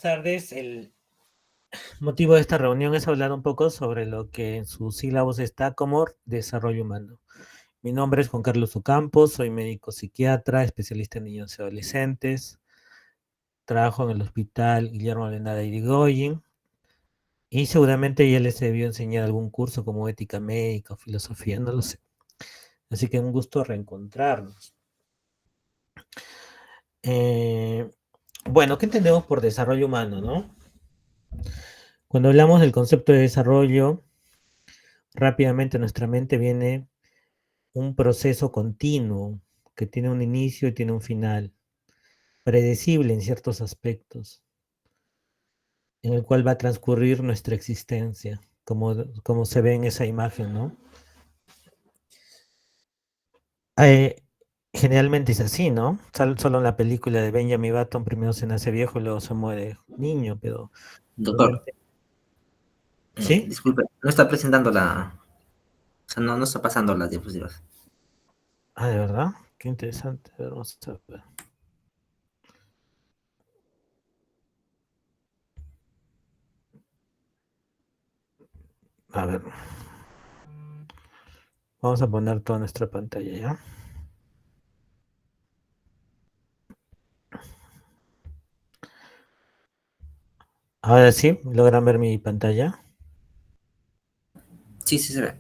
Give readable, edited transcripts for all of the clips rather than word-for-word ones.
tardes. El motivo de esta reunión es hablar un poco sobre lo que en sus sílabos está como desarrollo humano. Mi nombre es Juan Carlos Ocampo, soy médico psiquiatra, especialista en niños y adolescentes. Trabajo en el Hospital Guillermo Alenada Irigoyen y seguramente ya les debió enseñar algún curso como ética médica o filosofía, no lo sé. Así que un gusto reencontrarnos. Eh, bueno, ¿qué entendemos por desarrollo humano, no? Cuando hablamos del concepto de desarrollo, rápidamente a nuestra mente viene un proceso continuo que tiene un inicio y tiene un final, predecible en ciertos aspectos, en el cual va a transcurrir nuestra existencia, como se ve en esa imagen, ¿no? Eh, Generalmente es así, ¿no? Solo en la película de Benjamin Button primero se nace viejo y luego se muere niño, pero Doctor, realmente... ¿Sí? disculpe, no está presentando o sea, no está pasando las diapositivas. Ah, ¿de verdad? Qué interesante. A ver, vamos a ver. A ver, vamos a poner toda nuestra pantalla, ¿ya? Ahora sí, ¿logran ver mi pantalla? Sí, sí se ve.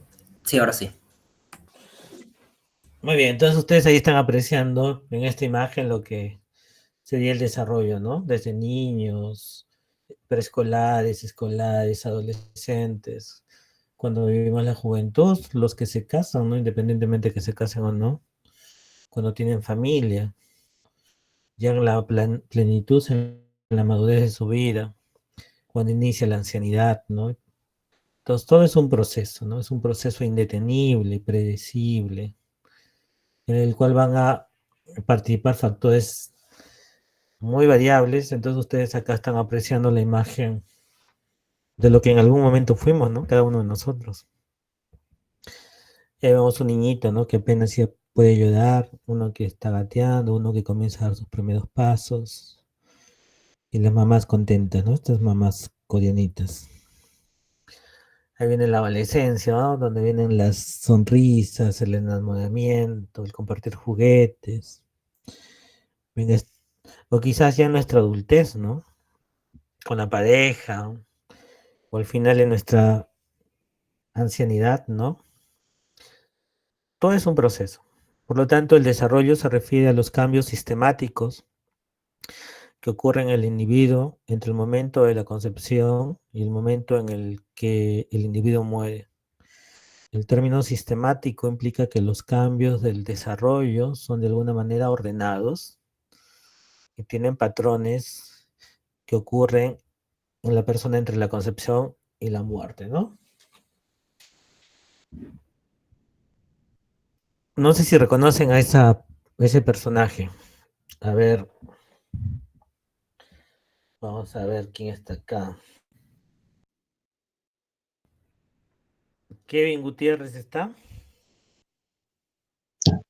Sí, ahora sí. Muy bien, entonces ustedes ahí están apreciando en esta imagen lo que sería el desarrollo, ¿no? Desde niños, preescolares, escolares, adolescentes, cuando vivimos la juventud, los que se casan, ¿no? Independientemente que se casen o no, cuando tienen familia, llegan a la plenitud en la madurez de su vida, cuando inicia la ancianidad, ¿no? Entonces todo es un proceso, ¿no? Es un proceso indetenible, predecible, en el cual van a participar factores muy variables. Entonces ustedes acá están apreciando la imagen de lo que en algún momento fuimos, ¿no? Cada uno de nosotros. Ya vemos un niñito, ¿no? Que apenas ya puede llorar, uno que está gateando, uno que comienza a dar sus primeros pasos, y las mamás contentas, ¿no? Estas mamás coreanitas. Ahí viene la adolescencia, ¿no? Donde vienen las sonrisas, el enamoramiento, el compartir juguetes. Viene, o quizás ya en nuestra adultez, ¿no? Con la pareja, o al final en nuestra ancianidad, ¿no? Todo es un proceso. Por lo tanto, el desarrollo se refiere a los cambios sistemáticos que ocurren en el individuo entre el momento de la concepción y el momento en el que el individuo muere. El término sistemático implica que los cambios del desarrollo son de alguna manera ordenados y tienen patrones que ocurren en la persona entre la concepción y la muerte, ¿no? No sé si reconocen a ese personaje. A ver, vamos a ver quién está acá. Kevin Gutiérrez está.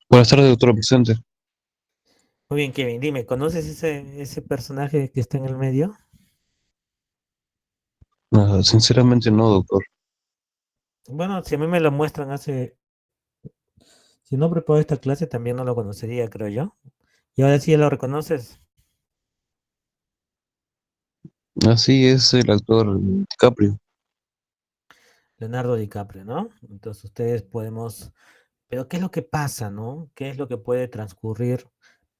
Buenas tardes, doctora presente. Muy bien, Kevin, dime, ¿conoces ese personaje que está en el medio? Sinceramente no, doctor. Bueno, si a mí me lo muestran si no preparo esta clase, también no lo conocería, creo yo. Y ahora sí ya lo reconoces, Así es el actor DiCaprio. Leonardo DiCaprio, ¿no? Entonces ustedes podemos, pero ¿qué es lo que pasa, no? ¿Qué es lo que puede transcurrir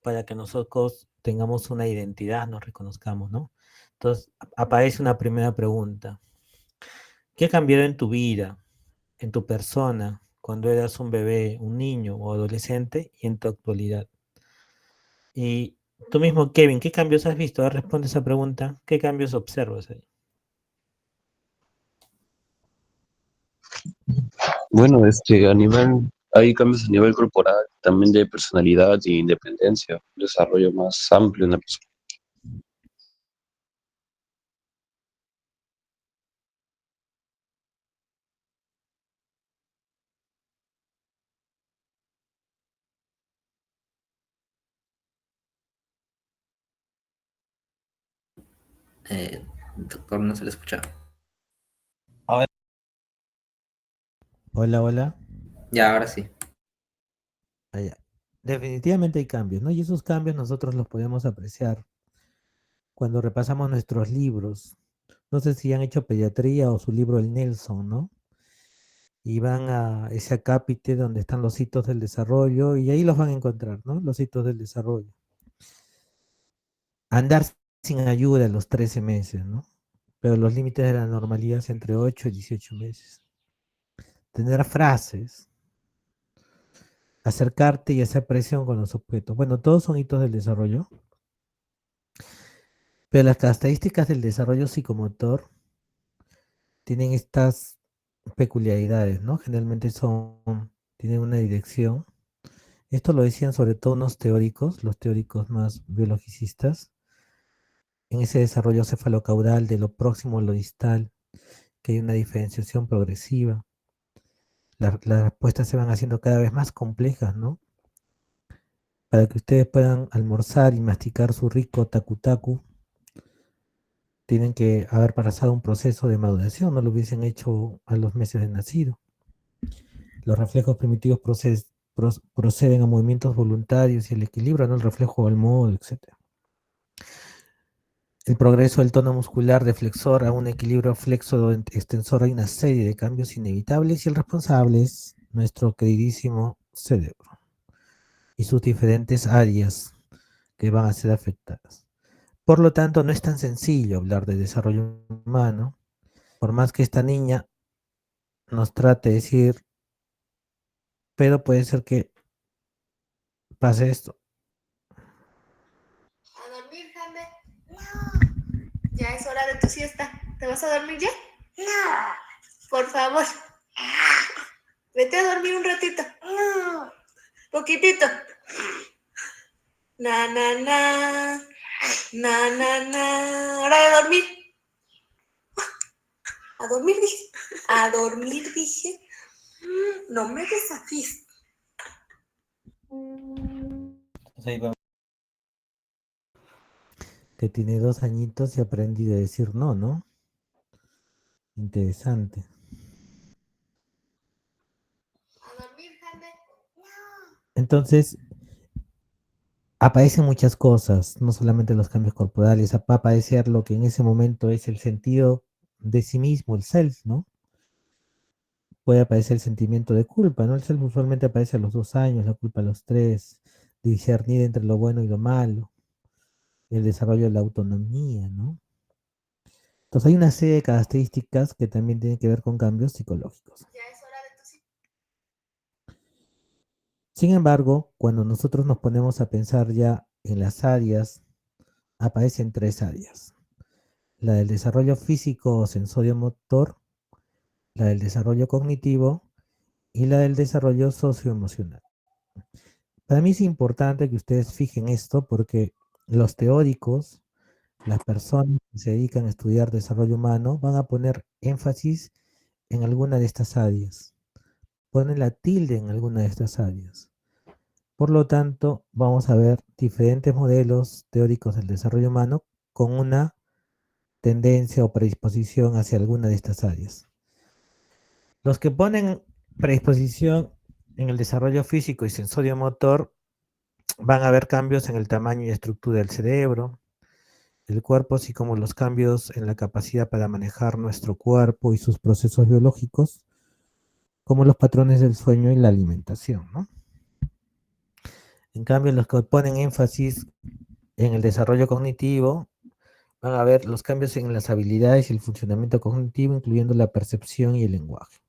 para que nosotros tengamos una identidad, nos reconozcamos, ¿no? Entonces aparece una primera pregunta. ¿Qué cambió en tu vida, en tu persona, cuando eras un bebé, un niño o adolescente y en tu actualidad? Y tú mismo, Kevin, ¿qué cambios has visto? A ver, responde esa pregunta. ¿Qué cambios observas ahí? Bueno, hay cambios a nivel corporal, también de personalidad y independencia, un desarrollo más amplio en la persona. Doctor, no se le escucha. Hola, hola. Ya, ahora sí. Allá. Definitivamente hay cambios, ¿no? Y esos cambios nosotros los podemos apreciar cuando repasamos nuestros libros. No sé si han hecho pediatría o su libro El Nelson, ¿no? Y van a ese acápite donde están los hitos del desarrollo y ahí los van a encontrar, ¿no? Los hitos del desarrollo. Andar sin ayuda a los 13 meses, ¿no? Pero los límites de la normalidad es entre 8 y 18 meses. Tener frases, acercarte y hacer presión con los objetos. Bueno, todos son hitos del desarrollo, pero las características del desarrollo psicomotor tienen estas peculiaridades, ¿no? Generalmente tienen una dirección. Esto lo decían sobre todo unos teóricos, los teóricos más biologicistas, en ese desarrollo cefalocaudal de lo próximo a lo distal, que hay una diferenciación progresiva. Las respuestas se van haciendo cada vez más complejas, ¿no? Para que ustedes puedan almorzar y masticar su rico tacu-tacu, tienen que haber pasado un proceso de maduración, no lo hubiesen hecho a los meses de nacido. Los reflejos primitivos proceden a movimientos voluntarios y el equilibrio, ¿no? El reflejo al modo, etc. El progreso del tono muscular de flexor a un equilibrio flexo-extensor, hay una serie de cambios inevitables y el responsable es nuestro queridísimo cerebro y sus diferentes áreas que van a ser afectadas. Por lo tanto, no es tan sencillo hablar de desarrollo humano, por más que esta niña nos trate de decir, pero puede ser que pase esto. A dormir, Jaime. No. Ya es hora de tu siesta. ¿Te vas a dormir ya? No. Por favor. Vete a dormir un ratito. No. Poquitito. Na, na, na. Na, na, na. Hora de dormir. A dormir, dije. A dormir, dije. No me desafíes. Que tiene 2 añitos y ha aprendido a decir no, ¿no? Interesante. A dormir, Jaime. No. Entonces, aparecen muchas cosas, no solamente los cambios corporales, va a aparecer lo que en ese momento es el sentido de sí mismo, el self, ¿no? Puede aparecer el sentimiento de culpa, ¿no? El self usualmente aparece a los 2 años, la culpa a los 3, discernir entre lo bueno y lo malo, el desarrollo de la autonomía, ¿no? Entonces hay una serie de características que también tienen que ver con cambios psicológicos. Ya es hora de tu siesta. Sin embargo, cuando nosotros nos ponemos a pensar ya en las áreas, aparecen 3 áreas. La del desarrollo físico o sensorio-motor, la del desarrollo cognitivo y la del desarrollo socioemocional. Para mí es importante que ustedes fijen esto porque los teóricos, las personas que se dedican a estudiar desarrollo humano, van a poner énfasis en alguna de estas áreas, ponen la tilde en alguna de estas áreas. Por lo tanto, vamos a ver diferentes modelos teóricos del desarrollo humano con una tendencia o predisposición hacia alguna de estas áreas. Los que ponen predisposición en el desarrollo físico y sensorio motor van a ver cambios en el tamaño y estructura del cerebro, el cuerpo, así como los cambios en la capacidad para manejar nuestro cuerpo y sus procesos biológicos, como los patrones del sueño y la alimentación, ¿no? En cambio, los que ponen énfasis en el desarrollo cognitivo van a ver los cambios en las habilidades y el funcionamiento cognitivo, incluyendo la percepción y el lenguaje.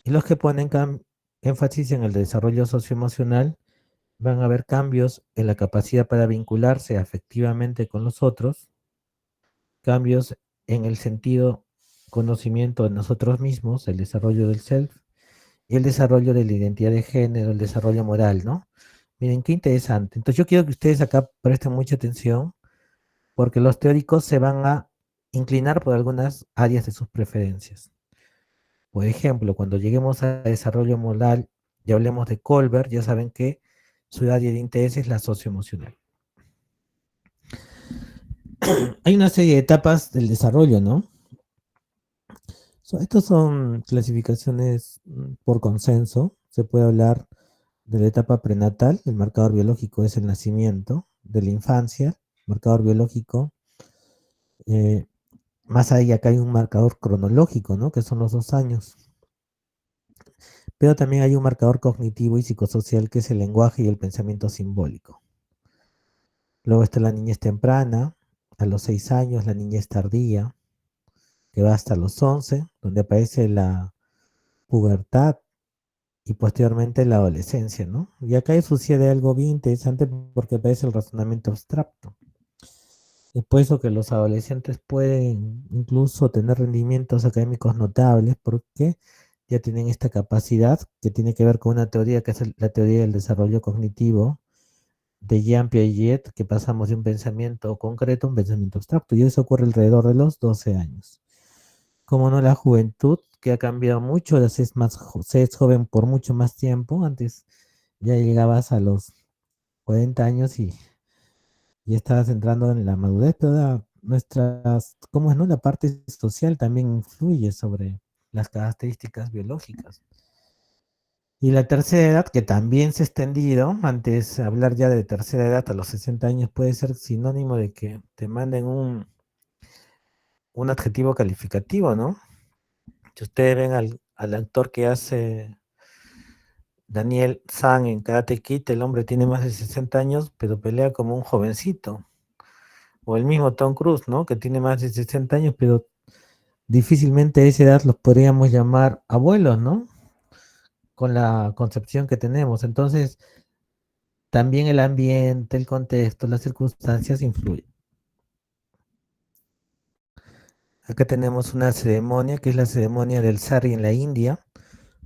Y los que ponen énfasis en el desarrollo socioemocional van a ver cambios en la capacidad para vincularse afectivamente con los otros, cambios en el sentido conocimiento de nosotros mismos, el desarrollo del self, y el desarrollo de la identidad de género, el desarrollo moral, ¿no? Miren, qué interesante. Entonces yo quiero que ustedes acá presten mucha atención, porque los teóricos se van a inclinar por algunas áreas de sus preferencias. Por ejemplo, cuando lleguemos a desarrollo moral y hablemos de Colbert, ya saben que su área de interés es la socioemocional. hay una serie de etapas del desarrollo, ¿no? Estos son clasificaciones por consenso. Se puede hablar de la etapa prenatal, el marcador biológico es el nacimiento; de la infancia, marcador biológico. eh, Más allá acá hay un marcador cronológico, ¿no? Que son los 2 años. Pero también hay un marcador cognitivo y psicosocial que es el lenguaje y el pensamiento simbólico. Luego está la niñez temprana, a los 6 años, la niñez tardía, que va hasta los 11, donde aparece la pubertad y posteriormente la adolescencia, ¿no? Y acá sucede algo bien interesante porque aparece el razonamiento abstracto. Es por eso que los adolescentes pueden incluso tener rendimientos académicos notables porque ya tienen esta capacidad que tiene que ver con una teoría que es la teoría del desarrollo cognitivo de Jean Piaget, que pasamos de un pensamiento concreto a un pensamiento abstracto, y eso ocurre alrededor de los 12 años. Como no, la juventud, que ha cambiado mucho, se es joven por mucho más tiempo. Antes ya llegabas a los 40 años y estabas entrando en la madurez, pero ahora ¿cómo es, no? La parte social también influye sobre las características biológicas. Y la tercera edad, que también se ha extendido. Antes, hablar ya de tercera edad a los 60 años puede ser sinónimo de que te manden un adjetivo calificativo, ¿no? Si ustedes ven al actor que hace Daniel San en Karate Kid, el hombre tiene más de 60 años, pero pelea como un jovencito. O el mismo Tom Cruise, ¿no? Que tiene más de 60 años, pero difícilmente a esa edad los podríamos llamar abuelos, ¿no? Con la concepción que tenemos. Entonces, también el ambiente, el contexto, las circunstancias influyen. Acá tenemos una ceremonia, que es la ceremonia del Sari en la India,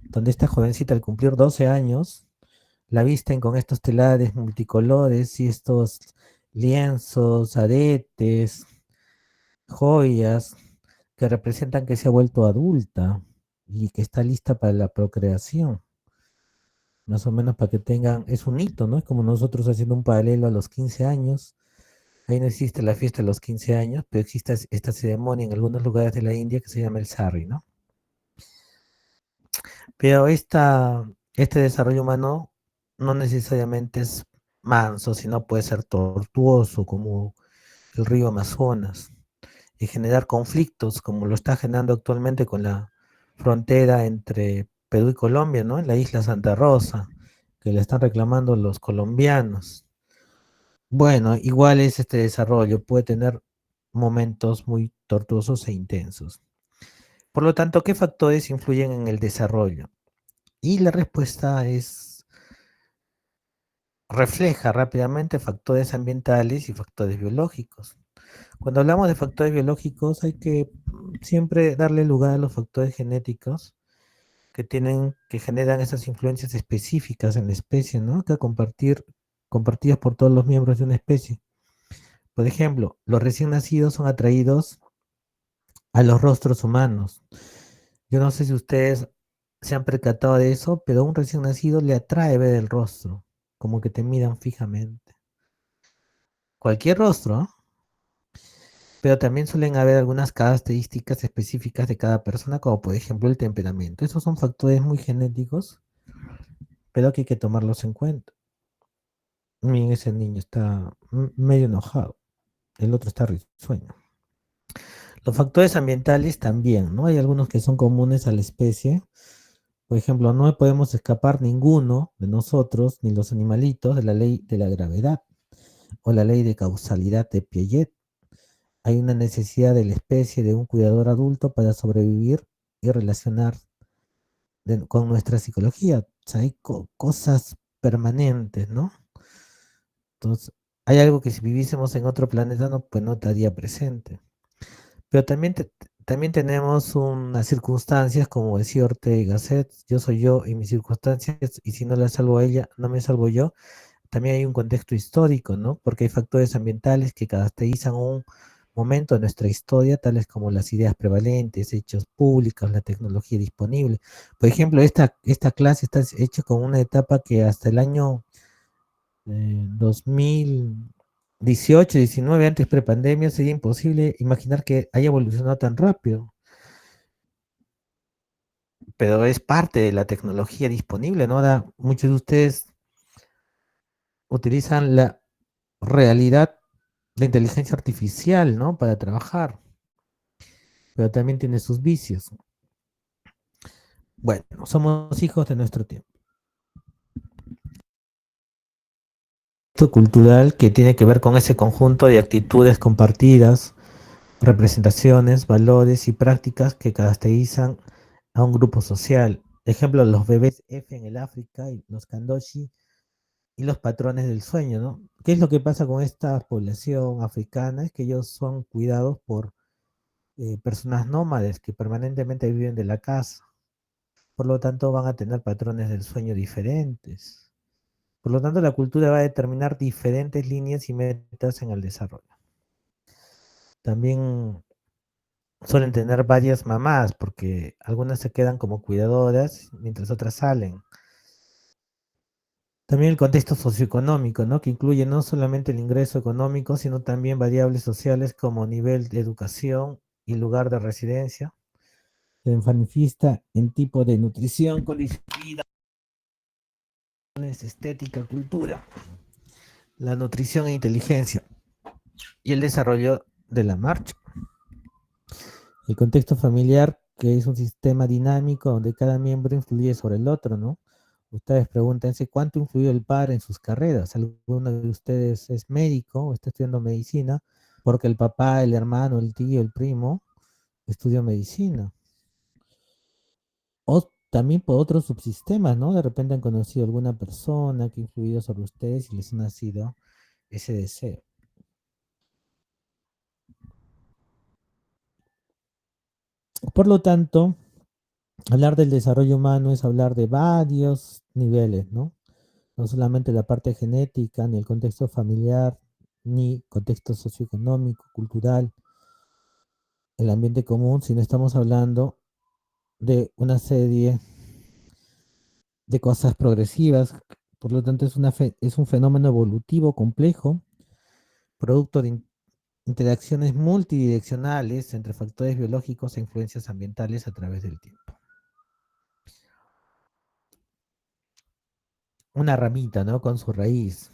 donde esta jovencita al cumplir 12 años, la visten con estos telares multicolores y estos lienzos, aretes, joyas, que representan que se ha vuelto adulta y que está lista para la procreación. Más o menos para que tengan, es un hito, ¿no? Es como nosotros haciendo un paralelo a los 15 años. Ahí no existe la fiesta de los 15 años, pero existe esta ceremonia en algunos lugares de la India que se llama el Sari, ¿no? Pero este desarrollo humano no necesariamente es manso, sino puede ser tortuoso, como el río Amazonas, y generar conflictos, como lo está generando actualmente con la frontera entre Perú y Colombia, ¿no? En la isla Santa Rosa, que le están reclamando los colombianos. Bueno, igual es este desarrollo, puede tener momentos muy tortuosos e intensos. Por lo tanto, ¿qué factores influyen en el desarrollo? Y la respuesta refleja rápidamente factores ambientales y factores biológicos. Cuando hablamos de factores biológicos, hay que siempre darle lugar a los factores genéticos que generan esas influencias específicas en la especie, ¿no? Que compartidas por todos los miembros de una especie. Por ejemplo, los recién nacidos son atraídos a los rostros humanos. Yo no sé si ustedes se han percatado de eso, pero a un recién nacido le atrae ver el rostro, como que te miran fijamente. Cualquier rostro, ¿eh? Pero también suelen haber algunas características específicas de cada persona, como por ejemplo el temperamento. Esos son factores muy genéticos, pero que hay que tomarlos en cuenta. Miren, ese niño está medio enojado, el otro está risueño. Los factores ambientales también, ¿no? Hay algunos que son comunes a la especie. Por ejemplo, no podemos escapar ninguno de nosotros, ni los animalitos, de la ley de la gravedad o la ley de causalidad de Piaget. Hay una necesidad de la especie de un cuidador adulto para sobrevivir y relacionar con nuestra psicología. O sea, hay cosas permanentes, ¿no? Entonces, hay algo que si viviésemos en otro planeta pues no estaría presente. Pero también tenemos unas circunstancias, como decía Ortega y Gasset, yo soy yo y mis circunstancias, y si no la salvo a ella, no me salvo yo. También hay un contexto histórico, ¿no? Porque hay factores ambientales que caracterizan un momento de nuestra historia, tales como las ideas prevalentes, hechos públicos, la tecnología disponible. Por ejemplo, esta clase está hecha con una etapa que hasta el año 2000 18, 19 antes prepandemia, sería imposible imaginar que haya evolucionado tan rápido. Pero es parte de la tecnología disponible, ¿no? Ahora muchos de ustedes utilizan la realidad de inteligencia artificial, ¿no? Para trabajar, pero también tiene sus vicios. Bueno, somos hijos de nuestro tiempo. Esto cultural que tiene que ver con ese conjunto de actitudes compartidas, representaciones, valores y prácticas que caracterizan a un grupo social. Ejemplo, los bebés F en el África y los Kandoshi y los patrones del sueño, ¿no? ¿Qué es lo que pasa con esta población africana? Es que ellos son cuidados por personas nómades que permanentemente viven de la casa. Por lo tanto, van a tener patrones del sueño diferentes. Por lo tanto, la cultura va a determinar diferentes líneas y metas en el desarrollo. También suelen tener varias mamás, porque algunas se quedan como cuidadoras, mientras otras salen. También el contexto socioeconómico, ¿no? Que incluye no solamente el ingreso económico, sino también variables sociales como nivel de educación y lugar de residencia. Se manifiesta en tipo de nutrición, condición de vida, estética, cultura, la nutrición e inteligencia y el desarrollo de la marcha. El contexto familiar, que es un sistema dinámico donde cada miembro influye sobre el otro, ¿no? Ustedes pregúntense cuánto influyó el padre en sus carreras. ¿Alguno de ustedes es médico o está estudiando medicina? Porque el papá, el hermano, el tío, el primo estudió medicina. O también por otros subsistemas, ¿no? De repente han conocido alguna persona que ha influido sobre ustedes y les ha nacido ese deseo. Por lo tanto, hablar del desarrollo humano es hablar de varios niveles, ¿no? No solamente la parte genética, ni el contexto familiar, ni contexto socioeconómico, cultural, el ambiente común, sino estamos hablando de una serie de cosas progresivas. Por lo tanto, es un fenómeno evolutivo complejo, producto de interacciones multidireccionales entre factores biológicos e influencias ambientales a través del tiempo. Una ramita, ¿no? Con su raíz.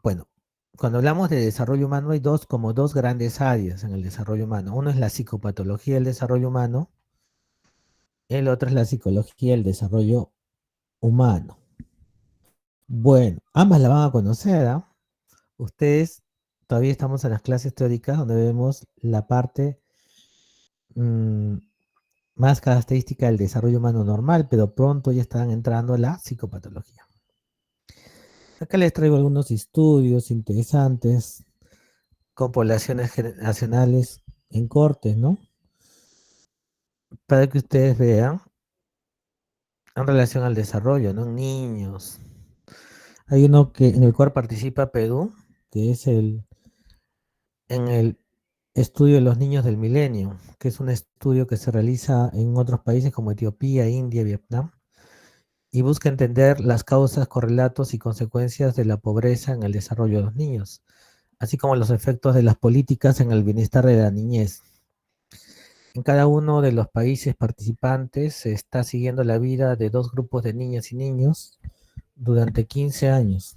Bueno, cuando hablamos de desarrollo humano hay como dos grandes áreas en el desarrollo humano. Uno es la psicopatología del desarrollo humano, el otro es la psicología del desarrollo humano. Bueno, ambas la van a conocer, ¿ah? Ustedes todavía estamos en las clases teóricas donde vemos la parte más característica del desarrollo humano normal, pero pronto ya están entrando a la psicopatología. Acá les traigo algunos estudios interesantes con poblaciones generacionales en cortes, ¿no? Para que ustedes vean en relación al desarrollo, ¿no? En niños. Hay uno en el cual participa Perú, que es en el estudio de los niños del milenio, que es un estudio que se realiza en otros países como Etiopía, India, Vietnam, y busca entender las causas, correlatos y consecuencias de la pobreza en el desarrollo de los niños, así como los efectos de las políticas en el bienestar de la niñez. En cada uno de los países participantes se está siguiendo la vida de dos grupos de niñas y niños durante 15 años.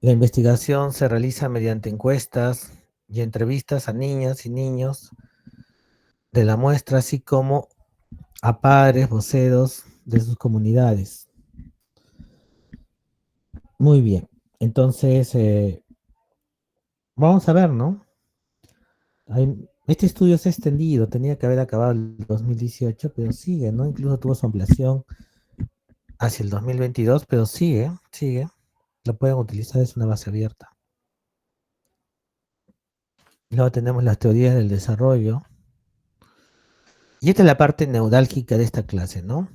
La investigación se realiza mediante encuestas y entrevistas a niñas y niños de la muestra, así como a padres, voceros de sus comunidades. Muy bien, entonces vamos a ver, ¿no? Este estudio se ha extendido, tenía que haber acabado en el 2018, pero sigue, ¿no? Incluso tuvo su ampliación hacia el 2022, pero sigue. Lo pueden utilizar, es una base abierta. Luego tenemos las teorías del desarrollo. Y esta es la parte neurálgica de esta clase, ¿no?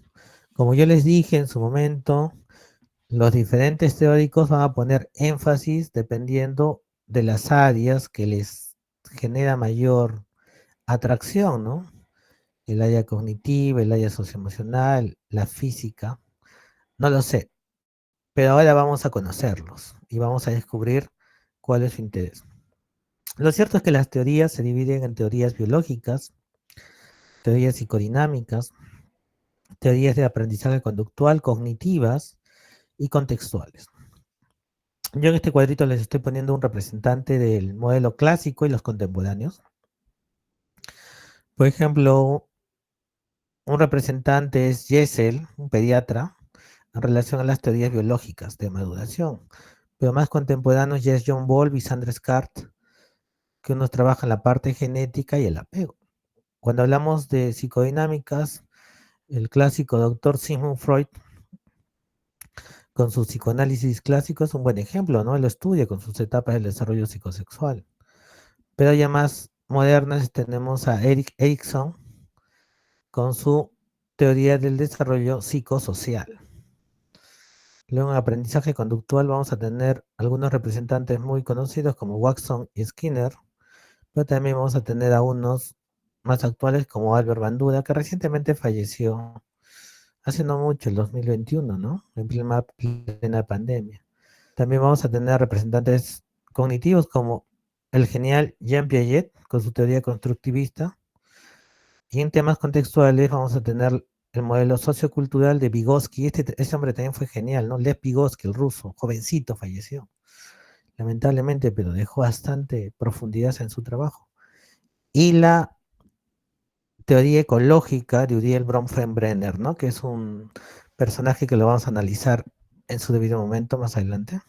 Como yo les dije en su momento, los diferentes teóricos van a poner énfasis dependiendo de las áreas que les genera mayor atracción, ¿no? El área cognitiva, el área socioemocional, la física, no lo sé. Pero ahora vamos a conocerlos y vamos a descubrir cuál es su interés. Lo cierto es que las teorías se dividen en teorías biológicas, teorías psicodinámicas, teorías de aprendizaje conductual, cognitivas y contextuales. Yo en este cuadrito les estoy poniendo un representante del modelo clásico y los contemporáneos. Por ejemplo, un representante es Jessel, un pediatra, en relación a las teorías biológicas de maduración. Pero más contemporáneos ya es John Bowlby y Sandra Scott, que unos trabajan la parte genética y el apego. Cuando hablamos de psicodinámicas, el clásico doctor Sigmund Freud, con su psicoanálisis clásico, es un buen ejemplo, ¿no? Él lo estudia con sus etapas del desarrollo psicosexual. Pero ya más modernas tenemos a Erik Erikson con su teoría del desarrollo psicosocial. Luego en aprendizaje conductual vamos a tener algunos representantes muy conocidos como Watson y Skinner, pero también vamos a tener a unos más actuales como Albert Bandura, que recientemente falleció hace no mucho, el 2021, ¿no? En plena pandemia. También vamos a tener representantes cognitivos como el genial Jean Piaget con su teoría constructivista. Y en temas contextuales vamos a tener el modelo sociocultural de Vygotsky. Este hombre también fue genial, ¿no? Lev Vygotsky, el ruso, jovencito, falleció. Lamentablemente, pero dejó bastante profundidad en su trabajo. Y la teoría ecológica de Uriel Bronfenbrenner, ¿no? Que es un personaje que lo vamos a analizar en su debido momento más adelante.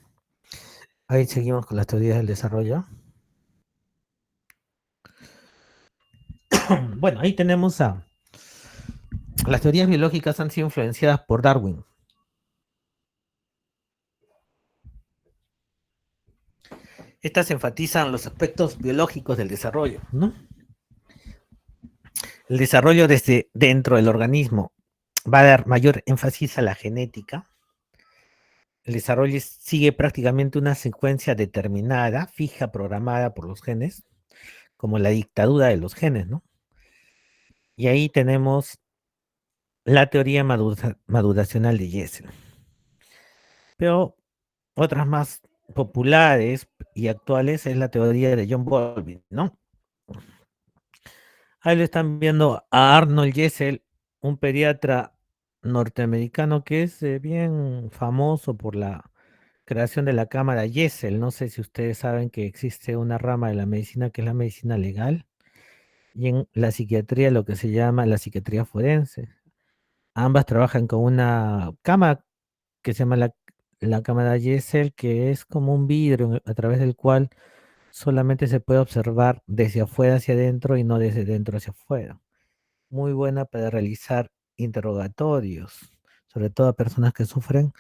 Ahí seguimos con las teorías del desarrollo. Bueno, ahí tenemos a... Las teorías biológicas han sido influenciadas por Darwin. Estas enfatizan los aspectos biológicos del desarrollo, ¿no? El desarrollo desde dentro del organismo va a dar mayor énfasis a la genética. El desarrollo sigue prácticamente una secuencia determinada, fija, programada por los genes, como la dictadura de los genes, ¿no? Y ahí tenemos la teoría maduracional de Jessel. Pero otras más populares y actuales es la teoría de John Bowlby, ¿no? Ahí lo están viendo a Arnold Jessel, un pediatra norteamericano que es bien famoso por la creación de la cámara Jessel. No sé si ustedes saben que existe una rama de la medicina que es la medicina legal y en la psiquiatría lo que se llama la psiquiatría forense. Ambas trabajan con una cámara que se llama la cámara Jessel, que es como un vidrio a través del cual solamente se puede observar desde afuera hacia adentro y no desde dentro hacia afuera. Muy buena para realizar interrogatorios, sobre todo a personas que sufren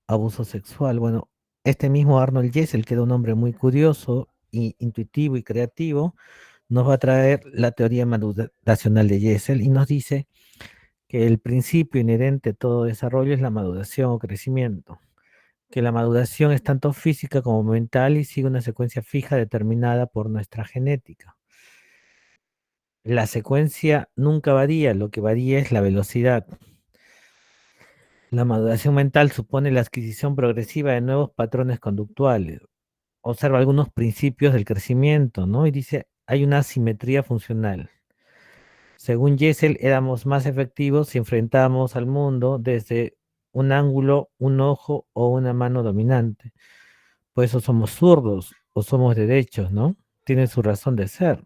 abuso sexual. Bueno, este mismo Arnold Jessel, que era un hombre muy curioso, intuitivo y creativo, nos va a traer la teoría maduracional de Jessel y nos dice que el principio inherente a todo desarrollo es la maduración o crecimiento, que la maduración es tanto física como mental y sigue una secuencia fija determinada por nuestra genética. La secuencia nunca varía, lo que varía es la velocidad. La maduración mental supone la adquisición progresiva de nuevos patrones conductuales. Observa algunos principios del crecimiento, ¿no? Y dice, hay una asimetría funcional. Según Jessel, éramos más efectivos si enfrentábamos al mundo desde un ángulo, un ojo o una mano dominante. Por eso somos zurdos o somos derechos, ¿no? Tiene su razón de ser.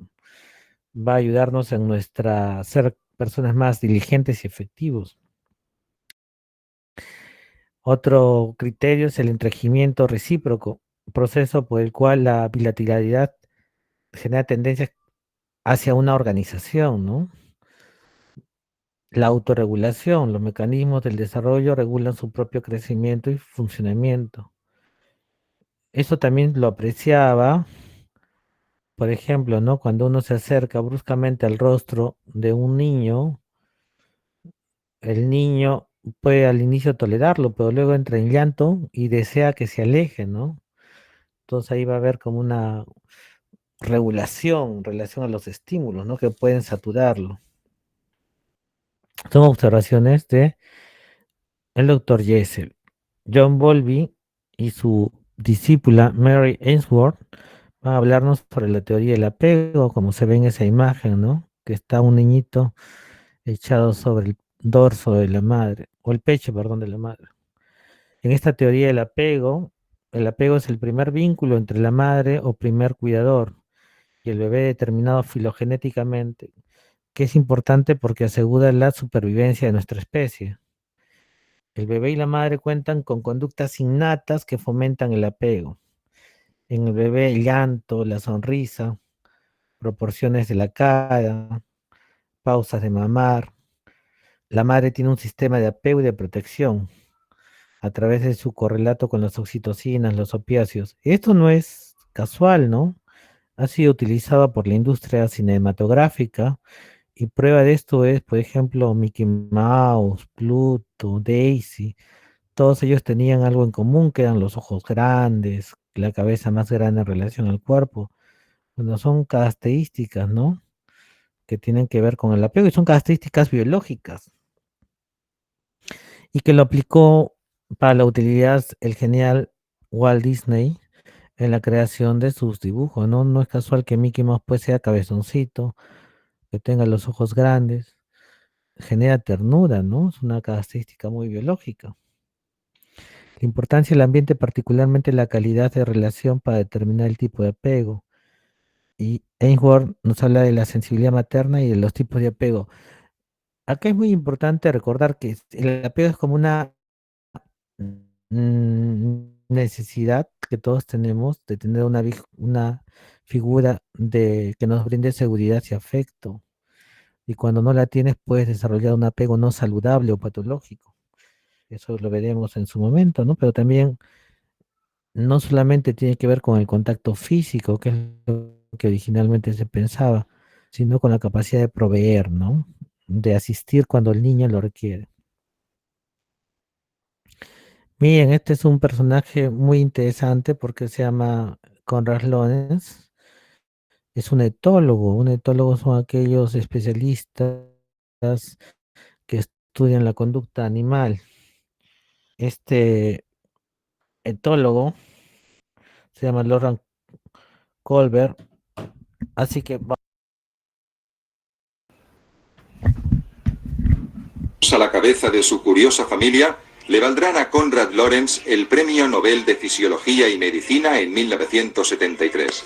Va a ayudarnos en nuestra ser personas más diligentes y efectivos. Otro criterio es el entregimiento recíproco, proceso por el cual la bilateralidad genera tendencias hacia una organización, ¿no? La autorregulación, los mecanismos del desarrollo regulan su propio crecimiento y funcionamiento. Eso también lo apreciaba, por ejemplo, ¿no? Cuando uno se acerca bruscamente al rostro de un niño, el niño puede al inicio tolerarlo, pero luego entra en llanto y desea que se aleje, ¿no? Entonces ahí va a haber como una regulación en relación a los estímulos, ¿no? Que pueden saturarlo. Son observaciones de el doctor Jessel. John Bowlby y su discípula Mary Ainsworth van a hablarnos sobre la teoría del apego, como se ve en esa imagen, ¿no? Que está un niñito echado sobre el dorso de la madre, o el pecho, perdón, de la madre. En esta teoría del apego, el apego es el primer vínculo entre la madre o primer cuidador y el bebé determinado filogenéticamente, que es importante porque asegura la supervivencia de nuestra especie. El bebé y la madre cuentan con conductas innatas que fomentan el apego. En el bebé el llanto, la sonrisa, proporciones de la cara, pausas de mamar. La madre tiene un sistema de apego y de protección a través de su correlato con las oxitocinas, los opiáceos. Esto no es casual, ¿no? Ha sido utilizado por la industria cinematográfica y prueba de esto es, por ejemplo, Mickey Mouse, Pluto, Daisy. Todos ellos tenían algo en común, que eran los ojos grandes, la cabeza más grande en relación al cuerpo. Bueno, son características, ¿no? Que tienen que ver con el apego y son características biológicas. Y que lo aplicó para la utilidad el genial Walt Disney en la creación de sus dibujos, ¿no? No es casual que Mickey Mouse pues sea cabezoncito, que tenga los ojos grandes, genera ternura, ¿no? Es una característica muy biológica. La importancia del ambiente, particularmente la calidad de relación para determinar el tipo de apego. Y Ainsworth nos habla de la sensibilidad materna y de los tipos de apego. Acá es muy importante recordar que el apego es como una necesidad que todos tenemos de tener una figura que nos brinde seguridad y afecto. Y cuando no la tienes, puedes desarrollar un apego no saludable o patológico. Eso lo veremos en su momento, ¿no? Pero también no solamente tiene que ver con el contacto físico, que es lo que originalmente se pensaba, sino con la capacidad de proveer, ¿no? De asistir cuando el niño lo requiere. Miren, este es un personaje muy interesante porque se llama Konrad Lorenz. Es un etólogo. Un etólogo son aquellos especialistas que estudian la conducta animal. Este etólogo se llama Laurent Colbert. Así que a la cabeza de su curiosa familia, le valdrán a Konrad Lorenz el Premio Nobel de Fisiología y Medicina en 1973.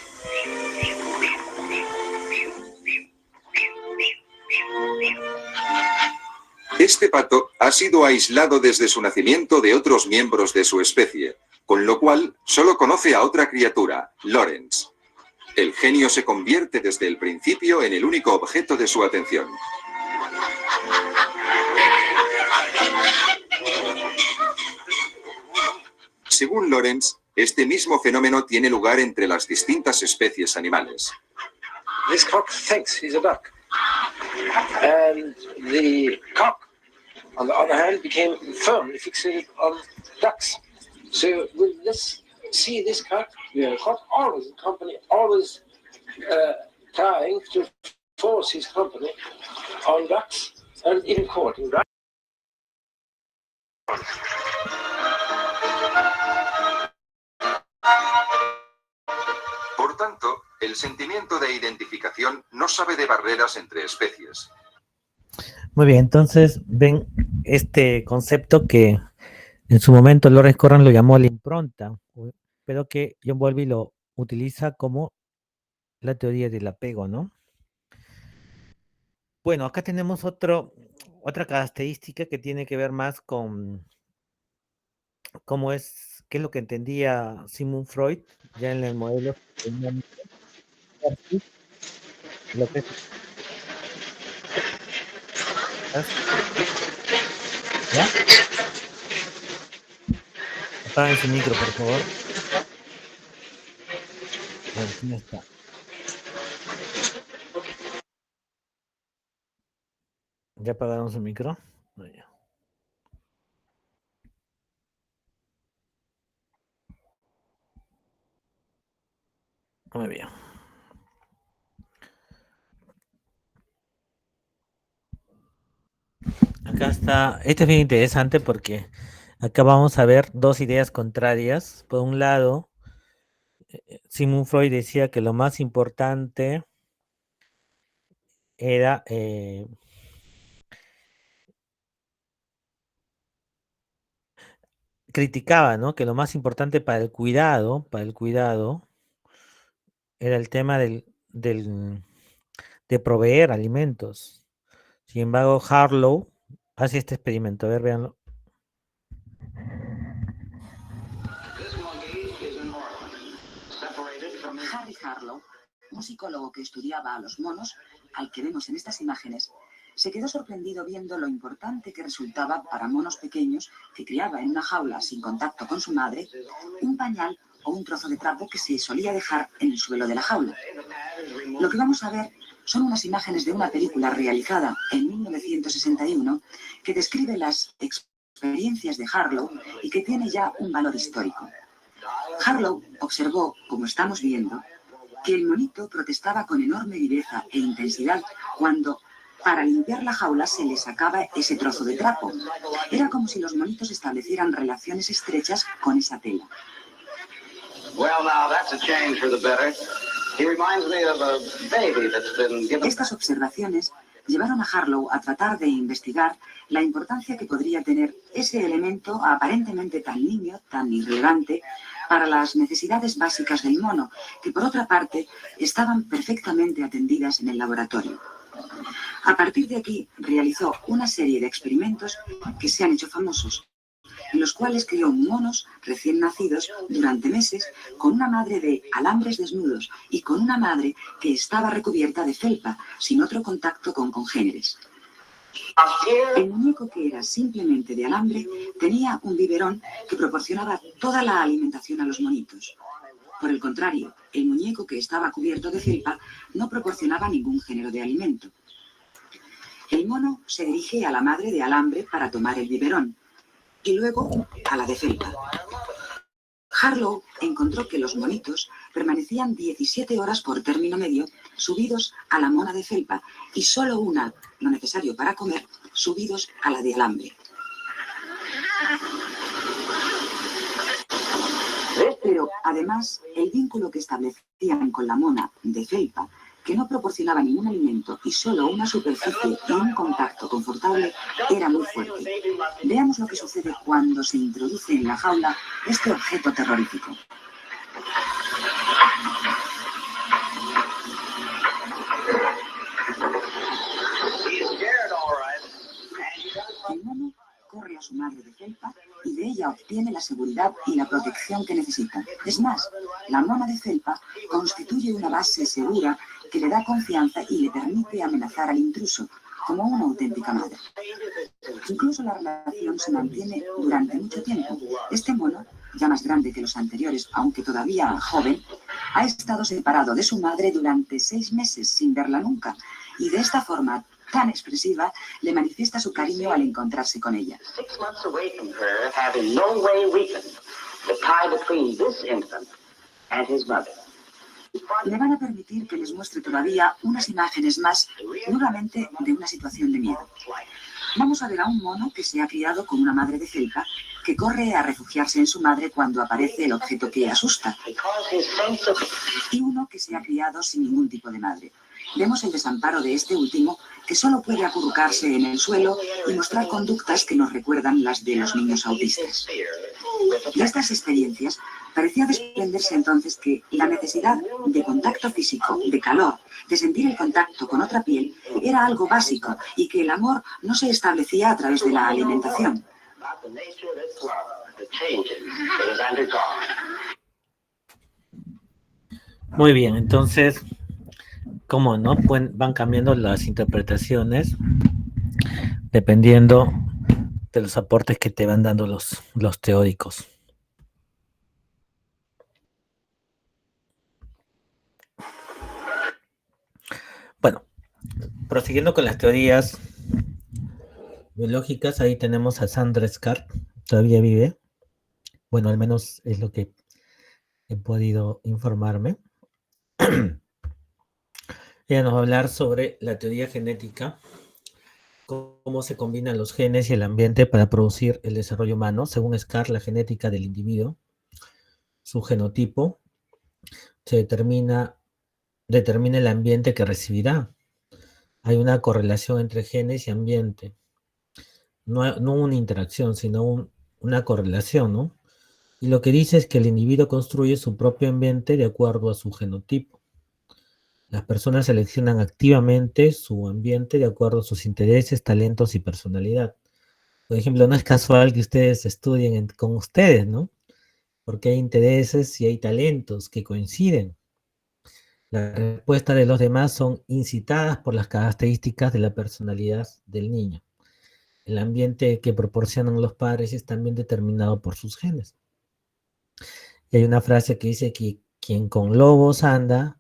Este pato ha sido aislado desde su nacimiento de otros miembros de su especie, con lo cual solo conoce a otra criatura, Lorenz. El genio se convierte desde el principio en el único objeto de su atención. Según Lorenz, este mismo fenómeno tiene lugar entre las distintas especies animales. This cock thinks he's a duck. And the cock, on the other hand, became firmly fixated on ducks. So with this, see this cock, the cock always in company, always trying to force his company on ducks and even courting ducks. Por tanto, el sentimiento de identificación no sabe de barreras entre especies. muy bien, entonces ven este concepto que en su momento Lawrence Corran lo llamó la impronta, pero que John Bowlby lo utiliza como la teoría del apego, ¿no? Bueno, acá tenemos otra característica que tiene que ver más con qué es lo que entendía Sigmund Freud ya en el modelo lo que es ¿ya? Apaguen su micro, por favor. A ver, ¿quién está? ¿Ya apagaron su micro? No, ya. Muy bien. Acá está. Este es bien interesante porque Acá vamos a ver dos ideas contrarias. Por un lado, Sigmund Freud decía que lo más importante era criticaba, ¿no? Que lo más importante para el cuidado, era el tema de proveer alimentos. Sin embargo, Harlow hace este experimento. A ver, véanlo. Harry Harlow, un psicólogo que estudiaba a los monos, al que vemos en estas imágenes, se quedó sorprendido viendo lo importante que resultaba para monos pequeños que criaba en una jaula sin contacto con su madre, un pañal o un trozo de trapo que se solía dejar en el suelo de la jaula. Lo que vamos a ver son unas imágenes de una película realizada en 1961 que describe las experiencias de Harlow y que tiene ya un valor histórico. Harlow observó, como estamos viendo, que el monito protestaba con enorme viveza e intensidad cuando, para limpiar la jaula, se le sacaba ese trozo de trapo. Era como si los monitos establecieran relaciones estrechas con esa tela. Estas observaciones llevaron a Harlow a tratar de investigar la importancia que podría tener ese elemento aparentemente tan niño, tan irrelevante, para las necesidades básicas del mono, que por otra parte estaban perfectamente atendidas en el laboratorio. A partir de aquí realizó una serie de experimentos que se han hecho famosos, en los cuales crió monos recién nacidos durante meses con una madre de alambres desnudos y con una madre que estaba recubierta de felpa, sin otro contacto con congéneres. El muñeco, que era simplemente de alambre, tenía un biberón que proporcionaba toda la alimentación a los monitos. Por el contrario, el muñeco, que estaba cubierto de felpa, no proporcionaba ningún género de alimento. El mono se dirige a la madre de alambre para tomar el biberón y luego a la de felpa. Harlow encontró que los monitos permanecían 17 horas por término medio subidos a la mona de felpa y solo una, lo necesario para comer, subidos a la de alambre. Pero además, el vínculo que establecían con la mona de felpa, que no proporcionaba ningún alimento y solo una superficie y un contacto confortable, era muy fuerte. Veamos lo que sucede cuando se introduce en la jaula este objeto terrorífico. El mono corre a su madre de felpa y de ella obtiene la seguridad y la protección que necesita. Es más, la mona de felpa constituye una base segura que le da confianza y le permite amenazar al intruso, como una auténtica madre. Incluso la relación se mantiene durante mucho tiempo. Este mono, ya más grande que los anteriores, aunque todavía joven, ha estado separado de su madre durante 6 meses sin verla nunca, y de esta forma tan expresiva le manifiesta su cariño al encontrarse con ella. 6 months away from her, having no way weakened the tie between this infant and his mother. Le van a permitir que les muestre todavía unas imágenes más, nuevamente de una situación de miedo. Vamos a ver a un mono que se ha criado con una madre de felpa, que corre a refugiarse en su madre cuando aparece el objeto que asusta, y uno que se ha criado sin ningún tipo de madre. Vemos el desamparo de este último, que solo puede acurrucarse en el suelo y mostrar conductas que nos recuerdan las de los niños autistas. De estas experiencias parecía desprenderse entonces que la necesidad de contacto físico, de calor, de sentir el contacto con otra piel, era algo básico y que el amor no se establecía a través de la alimentación. Muy bien, entonces, ¿cómo no? Van cambiando las interpretaciones dependiendo de los aportes que te van dando los teóricos. Bueno, prosiguiendo con las teorías biológicas, ahí tenemos a Sandra Scarp, todavía vive. Bueno, al menos es lo que he podido informarme. Ella nos va a hablar sobre la teoría genética cómo se combinan los genes y el ambiente para producir el desarrollo humano. Según Scar, la genética del individuo, su genotipo, se determina el ambiente que recibirá. Hay una correlación entre genes y ambiente. No una interacción, sino una correlación, ¿no? Y lo que dice es que el individuo construye su propio ambiente de acuerdo a su genotipo. Las personas seleccionan activamente su ambiente de acuerdo a sus intereses, talentos y personalidad. Por ejemplo, no es casual que ustedes estudien con ustedes, ¿no? Porque hay intereses y hay talentos que coinciden. Las respuestas de los demás son incitadas por las características de la personalidad del niño. El ambiente que proporcionan los padres es también determinado por sus genes. Y hay una frase que dice que quien con lobos anda,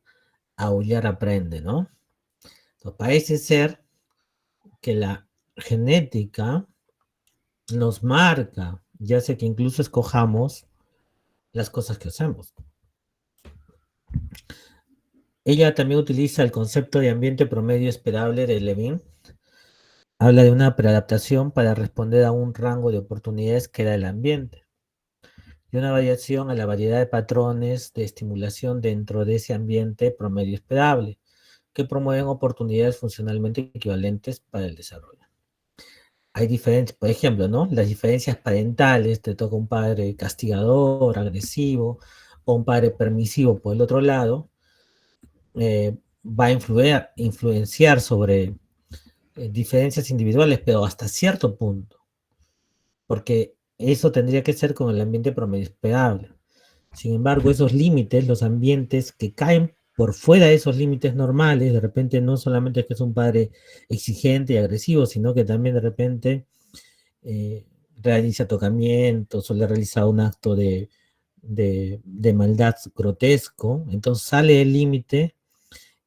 aullar aprende, ¿no? Entonces, parece ser que la genética nos marca, ya sé que incluso escojamos las cosas que hacemos. Ella también utiliza el concepto de ambiente promedio esperable de Levin. Habla de una preadaptación para responder a un rango de oportunidades que da el ambiente y una variación a la variedad de patrones de estimulación dentro de ese ambiente promedio esperable que promueven oportunidades funcionalmente equivalentes para el desarrollo. Hay diferencias, por ejemplo, ¿no? Las diferencias parentales, te toca un padre castigador, agresivo, o un padre permisivo por el otro lado, va a influenciar sobre diferencias individuales, pero hasta cierto punto, porque eso tendría que ser con el ambiente promedio esperable. Sin embargo, esos límites, los ambientes que caen por fuera de esos límites normales, de repente no solamente es que es un padre exigente y agresivo, sino que también de repente realiza tocamientos o le realiza un acto de maldad grotesco, entonces sale el límite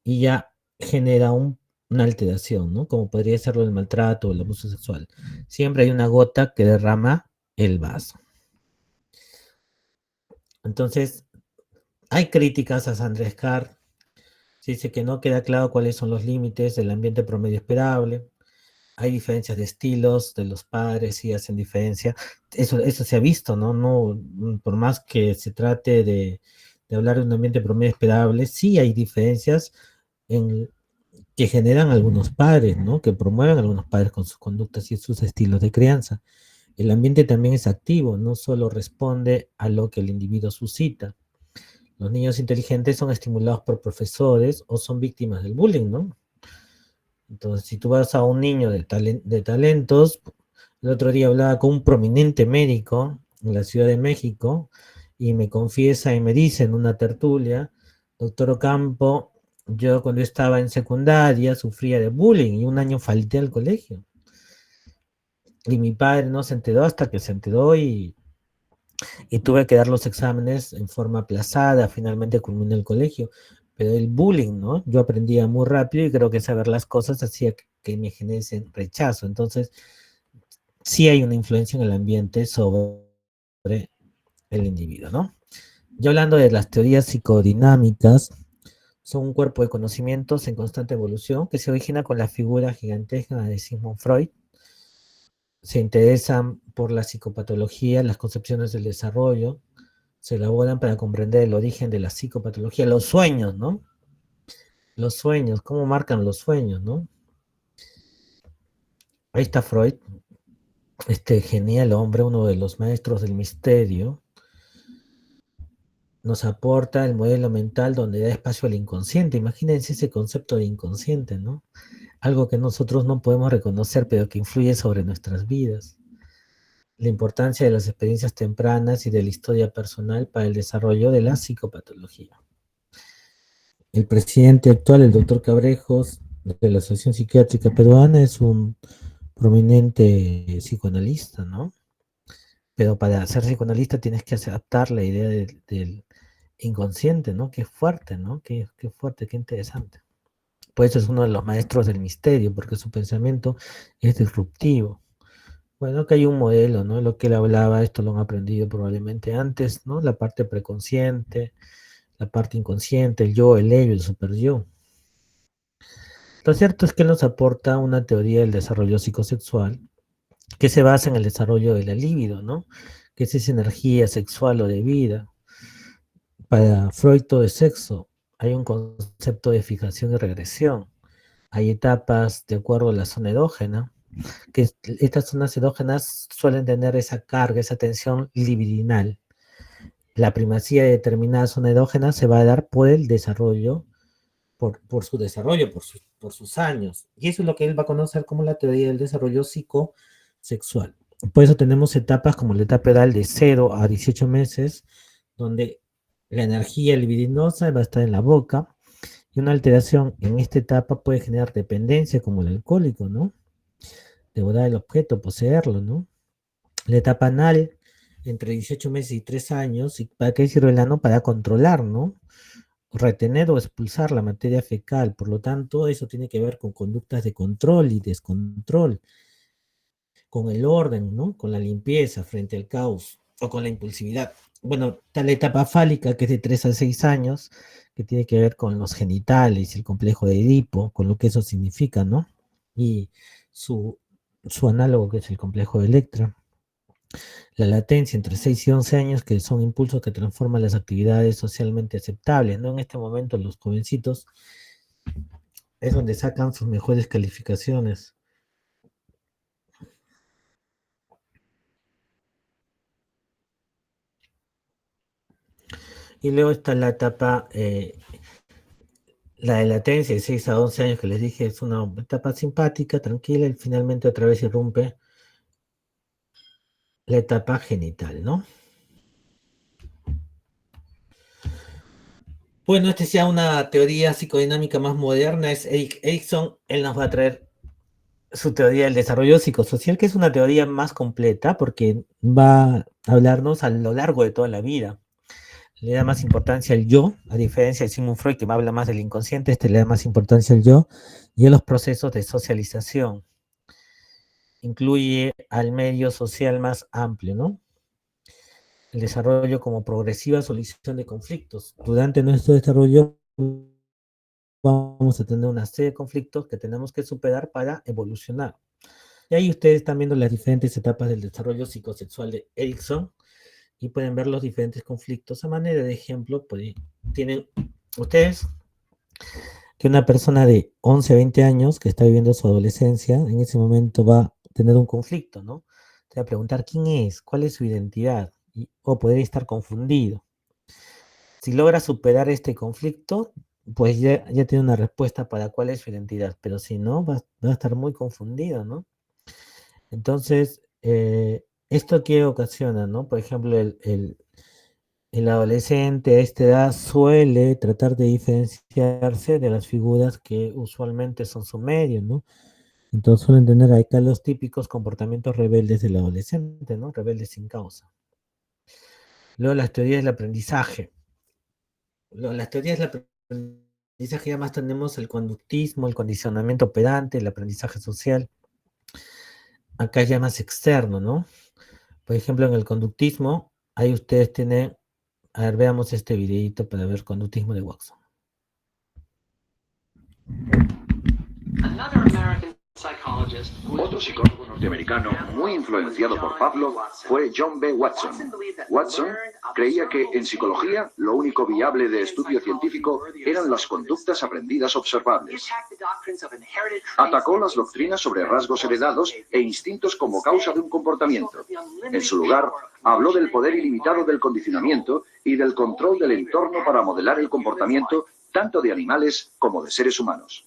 y ya genera una alteración, ¿no? Como podría serlo el maltrato o el abuso sexual. Siempre hay una gota que derrama el vaso. Entonces, hay críticas a Sandra Scar. Se dice que no queda claro cuáles son los límites del ambiente promedio esperable. Hay diferencias de estilos de los padres, sí hacen diferencia. Eso se ha visto, ¿no? No, por más que se trate de hablar de un ambiente promedio esperable, sí hay diferencias que generan algunos padres, ¿no? Que promueven algunos padres con sus conductas y sus estilos de crianza. El ambiente también es activo, no solo responde a lo que el individuo suscita. Los niños inteligentes son estimulados por profesores o son víctimas del bullying, ¿no? Entonces, si tú vas a un niño de talentos, el otro día hablaba con un prominente médico en la Ciudad de México y me confiesa y me dice en una tertulia, doctor Ocampo, yo cuando estaba en secundaria sufría de bullying y un año falté al colegio. Y mi padre no se enteró hasta que se enteró y tuve que dar los exámenes en forma aplazada, finalmente culminé el colegio. Pero el bullying, ¿no? Yo aprendía muy rápido y creo que saber las cosas hacía que me genese rechazo. Entonces, sí hay una influencia en el ambiente sobre el individuo, ¿no? Ya hablando de las teorías psicodinámicas, son un cuerpo de conocimientos en constante evolución que se origina con la figura gigantesca de Sigmund Freud. Se interesan por la psicopatología, las concepciones del desarrollo, se elaboran para comprender el origen de la psicopatología, los sueños, ¿no? Los sueños, cómo marcan los sueños, ¿no? Ahí está Freud, este genial hombre, uno de los maestros del misterio, nos aporta el modelo mental donde da espacio al inconsciente. Imagínense ese concepto de inconsciente, ¿no? Algo que nosotros no podemos reconocer, pero que influye sobre nuestras vidas. La importancia de las experiencias tempranas y de la historia personal para el desarrollo de la psicopatología. El presidente actual, el doctor Cabrejos, de la Asociación Psiquiátrica Peruana, es un prominente psicoanalista, ¿no? Pero para ser psicoanalista tienes que adaptar la idea del inconsciente, ¿no? Qué fuerte, ¿no? Qué fuerte, qué interesante. Por eso es uno de los maestros del misterio, porque su pensamiento es disruptivo. Bueno, que hay un modelo, ¿no? Lo que él hablaba, esto lo han aprendido probablemente antes, ¿no? La parte preconsciente, la parte inconsciente, el yo, el ello, el super yo. Lo cierto es que nos aporta una teoría del desarrollo psicosexual que se basa en el desarrollo de la libido, ¿no? Que es esa energía sexual o de vida. Para Freud todo es sexo. Hay un concepto de fijación y regresión. Hay etapas de acuerdo a la zona erógena, que estas zonas erógenas suelen tener esa carga, esa tensión libidinal. La primacía de determinada zona erógena se va a dar por el desarrollo, por su desarrollo, por sus años. Y eso es lo que él va a conocer como la teoría del desarrollo psicosexual. Por eso tenemos etapas como la etapa edal de 0 a 18 meses, donde la energía libidinosa va a estar en la boca, y una alteración en esta etapa puede generar dependencia, como el alcohólico, ¿no? Devorar el objeto, poseerlo, ¿no? La etapa anal, entre 18 meses y 3 años, ¿y para qué sirve el ano? Para controlar, ¿no? Retener o expulsar la materia fecal. Por lo tanto, eso tiene que ver con conductas de control y descontrol, con el orden, ¿no? Con la limpieza frente al caos o con la impulsividad. Bueno, está la etapa fálica, que es de 3 a 6 años, que tiene que ver con los genitales y el complejo de Edipo, con lo que eso significa, ¿no? Y su análogo, que es el complejo de Electra. La latencia entre 6 y 11 años, que son impulsos que transforman las actividades socialmente aceptables, ¿no? En este momento los jovencitos es donde sacan sus mejores calificaciones. Y luego está la etapa, la de latencia de 6 a 11 años, que les dije, es una etapa simpática, tranquila, y finalmente otra vez irrumpe la etapa genital, ¿no? Bueno, esta es ya una teoría psicodinámica más moderna, es Erik Erikson. Él nos va a traer su teoría del desarrollo psicosocial, que es una teoría más completa porque va a hablarnos a lo largo de toda la vida. Le da más importancia al yo, a diferencia de Sigmund Freud, que me habla más del inconsciente. Este le da más importancia al yo y a los procesos de socialización. Incluye al medio social más amplio, ¿no? El desarrollo como progresiva solución de conflictos. Durante nuestro desarrollo vamos a tener una serie de conflictos que tenemos que superar para evolucionar. Y ahí ustedes están viendo las diferentes etapas del desarrollo psicosexual de Erikson y pueden ver los diferentes conflictos. A manera de ejemplo, pues, tienen ustedes que una persona de 11 a 20 años que está viviendo su adolescencia, en ese momento va a tener un conflicto, ¿no? Se va a preguntar quién es, cuál es su identidad, o podría estar confundido. Si logra superar este conflicto, pues ya tiene una respuesta para cuál es su identidad, pero si no, va a estar muy confundido, ¿no? Entonces, ¿esto qué ocasiona, no? Por ejemplo, el adolescente a esta edad suele tratar de diferenciarse de las figuras que usualmente son su medio, ¿no? Entonces suelen tener acá los típicos comportamientos rebeldes del adolescente, ¿no? Rebeldes sin causa. Luego las teorías del aprendizaje. Las teorías del aprendizaje ya más tenemos el conductismo, el condicionamiento operante, el aprendizaje social. Acá ya más externo, ¿no? Por ejemplo, en el conductismo, ahí ustedes tienen, a ver, veamos este videito para ver conductismo de Watson. Otro psicólogo norteamericano muy influenciado por Pavlov fue John B. Watson. Watson creía que en psicología lo único viable de estudio científico eran las conductas aprendidas observables. Atacó las doctrinas sobre rasgos heredados e instintos como causa de un comportamiento. En su lugar, habló del poder ilimitado del condicionamiento y del control del entorno para modelar el comportamiento tanto de animales como de seres humanos.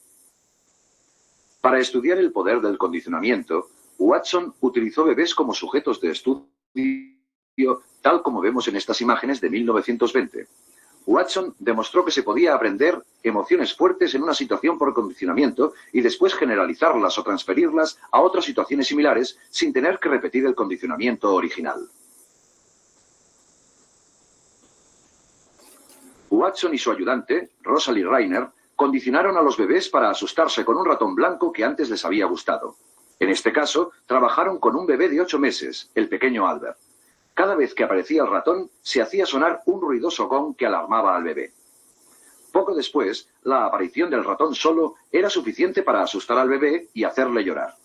Para estudiar el poder del condicionamiento, Watson utilizó bebés como sujetos de estudio, tal como vemos en estas imágenes de 1920. Watson demostró que se podía aprender emociones fuertes en una situación por condicionamiento y después generalizarlas o transferirlas a otras situaciones similares sin tener que repetir el condicionamiento original. Watson y su ayudante, Rosalie Reiner, condicionaron a los bebés para asustarse con un ratón blanco que antes les había gustado. En este caso, trabajaron con un bebé de 8 meses, el pequeño Albert. Cada vez que aparecía el ratón, se hacía sonar un ruidoso gong que alarmaba al bebé. Poco después, la aparición del ratón solo era suficiente para asustar al bebé y hacerle llorar.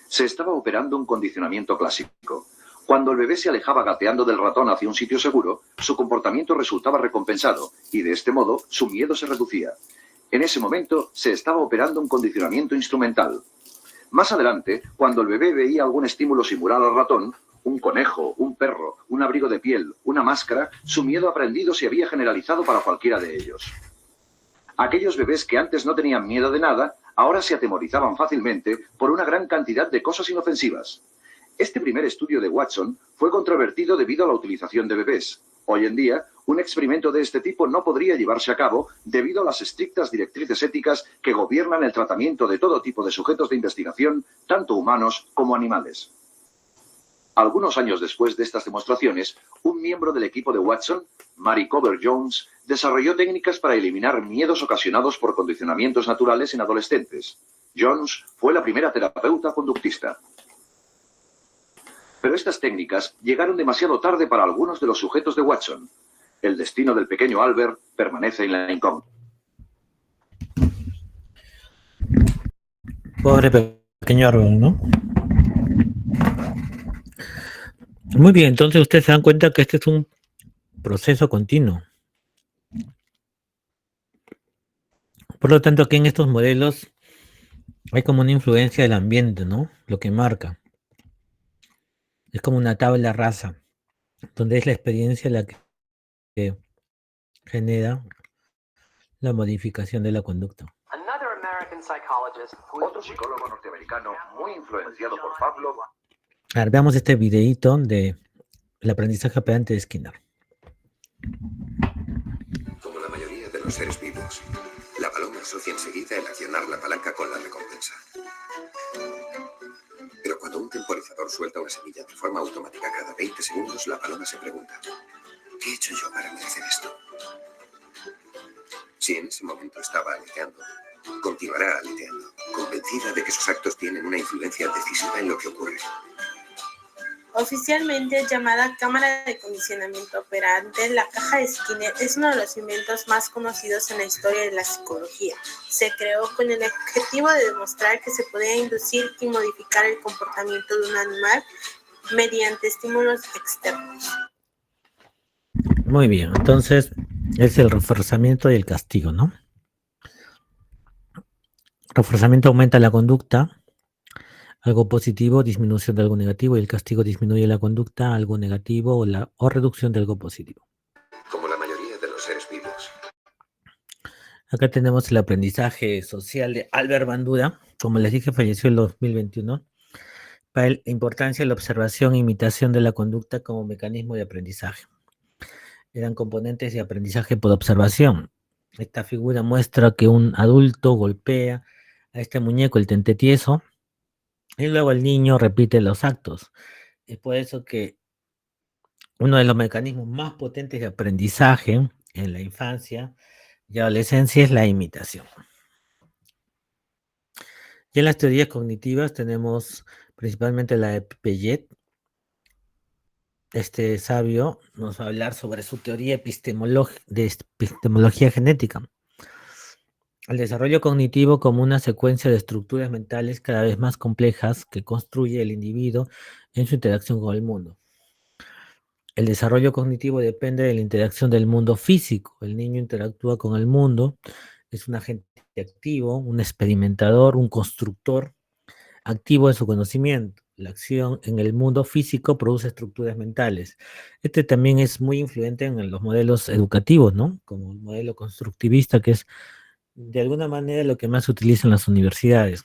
Se estaba operando un condicionamiento clásico. Cuando el bebé se alejaba gateando del ratón hacia un sitio seguro, su comportamiento resultaba recompensado y de este modo su miedo se reducía. En ese momento se estaba operando un condicionamiento instrumental. Más adelante, cuando el bebé veía algún estímulo similar al ratón, un conejo, un perro, un abrigo de piel, una máscara, su miedo aprendido se había generalizado para cualquiera de ellos. Aquellos bebés que antes no tenían miedo de nada, ahora se atemorizaban fácilmente por una gran cantidad de cosas inofensivas. Este primer estudio de Watson fue controvertido debido a la utilización de bebés. Hoy en día, un experimento de este tipo no podría llevarse a cabo debido a las estrictas directrices éticas que gobiernan el tratamiento de todo tipo de sujetos de investigación, tanto humanos como animales. Algunos años después de estas demostraciones, un miembro del equipo de Watson, Mary Cover Jones, desarrolló técnicas para eliminar miedos ocasionados por condicionamientos naturales en adolescentes. Jones fue la primera terapeuta conductista. Pero estas técnicas llegaron demasiado tarde para algunos de los sujetos de Watson. El destino del pequeño Albert permanece en la incógnita. Pobre pequeño Albert, ¿no? Muy bien, entonces ustedes se dan cuenta que este es un proceso continuo. Por lo tanto, aquí en estos modelos hay como una influencia del ambiente, ¿no? Lo que marca. Es como una tabla rasa, donde es la experiencia la que genera la modificación de la conducta. Otro psicólogo norteamericano muy influenciado por Pavlov. A ver, veamos este videíto de el aprendizaje operante de Skinner. Como la mayoría de los seres vivos, la paloma asocia enseguida el accionar la palanca con la recompensa. Pero cuando un temporizador suelta una semilla de forma automática cada 20 segundos, la paloma se pregunta: ¿qué he hecho yo para merecer esto? Si en ese momento estaba aleteando, continuará aleteando, convencida de que sus actos tienen una influencia decisiva en lo que ocurre. Oficialmente llamada cámara de condicionamiento operante, la caja de Skinner es uno de los inventos más conocidos en la historia de la psicología. Se creó con el objetivo de demostrar que se podía inducir y modificar el comportamiento de un animal mediante estímulos externos. Muy bien, entonces es el reforzamiento y el castigo, ¿no? Reforzamiento aumenta la conducta, algo positivo, disminución de algo negativo, y el castigo disminuye la conducta, algo negativo o reducción de algo positivo. Como la mayoría de los seres vivos. Acá tenemos el aprendizaje social de Albert Bandura. Como les dije, falleció en el 2021. Para él, la importancia de la observación e imitación de la conducta como mecanismo de aprendizaje. Eran componentes de aprendizaje por observación. Esta figura muestra que un adulto golpea a este muñeco, el tente tieso, y luego el niño repite los actos. Es por eso que uno de los mecanismos más potentes de aprendizaje en la infancia y adolescencia es la imitación. Y en las teorías cognitivas tenemos principalmente la de Piaget. Este sabio nos va a hablar sobre su teoría de epistemología genética. El desarrollo cognitivo como una secuencia de estructuras mentales cada vez más complejas que construye el individuo en su interacción con el mundo. El desarrollo cognitivo depende de la interacción del mundo físico. El niño interactúa con el mundo, es un agente activo, un experimentador, un constructor activo de su conocimiento. La acción en el mundo físico produce estructuras mentales. Este también es muy influyente en los modelos educativos, ¿no? Como el modelo constructivista, que es de alguna manera lo que más se utiliza en las universidades.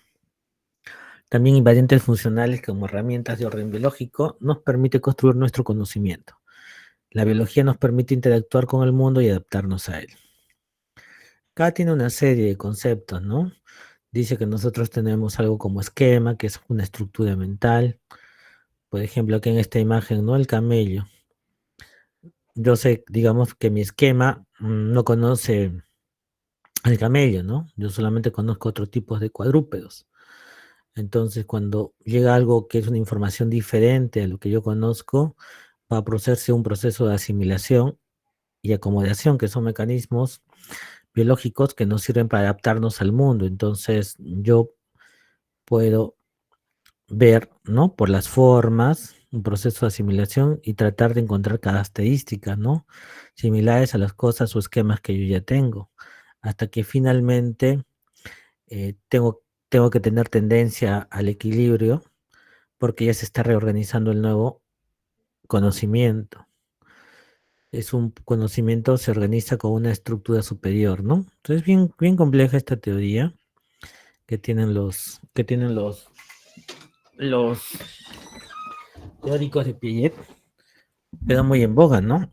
También invariantes funcionales como herramientas de orden biológico nos permite construir nuestro conocimiento. La biología nos permite interactuar con el mundo y adaptarnos a él. Acá tiene una serie de conceptos, ¿no? Dice que nosotros tenemos algo como esquema, que es una estructura mental. Por ejemplo, aquí en esta imagen, ¿no? El camello. Yo sé, digamos, que mi esquema no conoce al camello, ¿no? Yo solamente conozco otros tipos de cuadrúpedos. Entonces, cuando llega algo que es una información diferente a lo que yo conozco, va a procesarse un proceso de asimilación y acomodación, que son mecanismos biológicos que nos sirven para adaptarnos al mundo. Entonces, yo puedo ver, ¿no?, por las formas, un proceso de asimilación y tratar de encontrar características, ¿no?, similares a las cosas o esquemas que yo ya tengo, hasta que finalmente tengo que tener tendencia al equilibrio, porque ya se está reorganizando el nuevo conocimiento. Es un conocimiento, se organiza con una estructura superior, ¿no? Entonces, bien, bien compleja esta teoría que tienen los teóricos de Piaget, queda muy en boga, ¿no?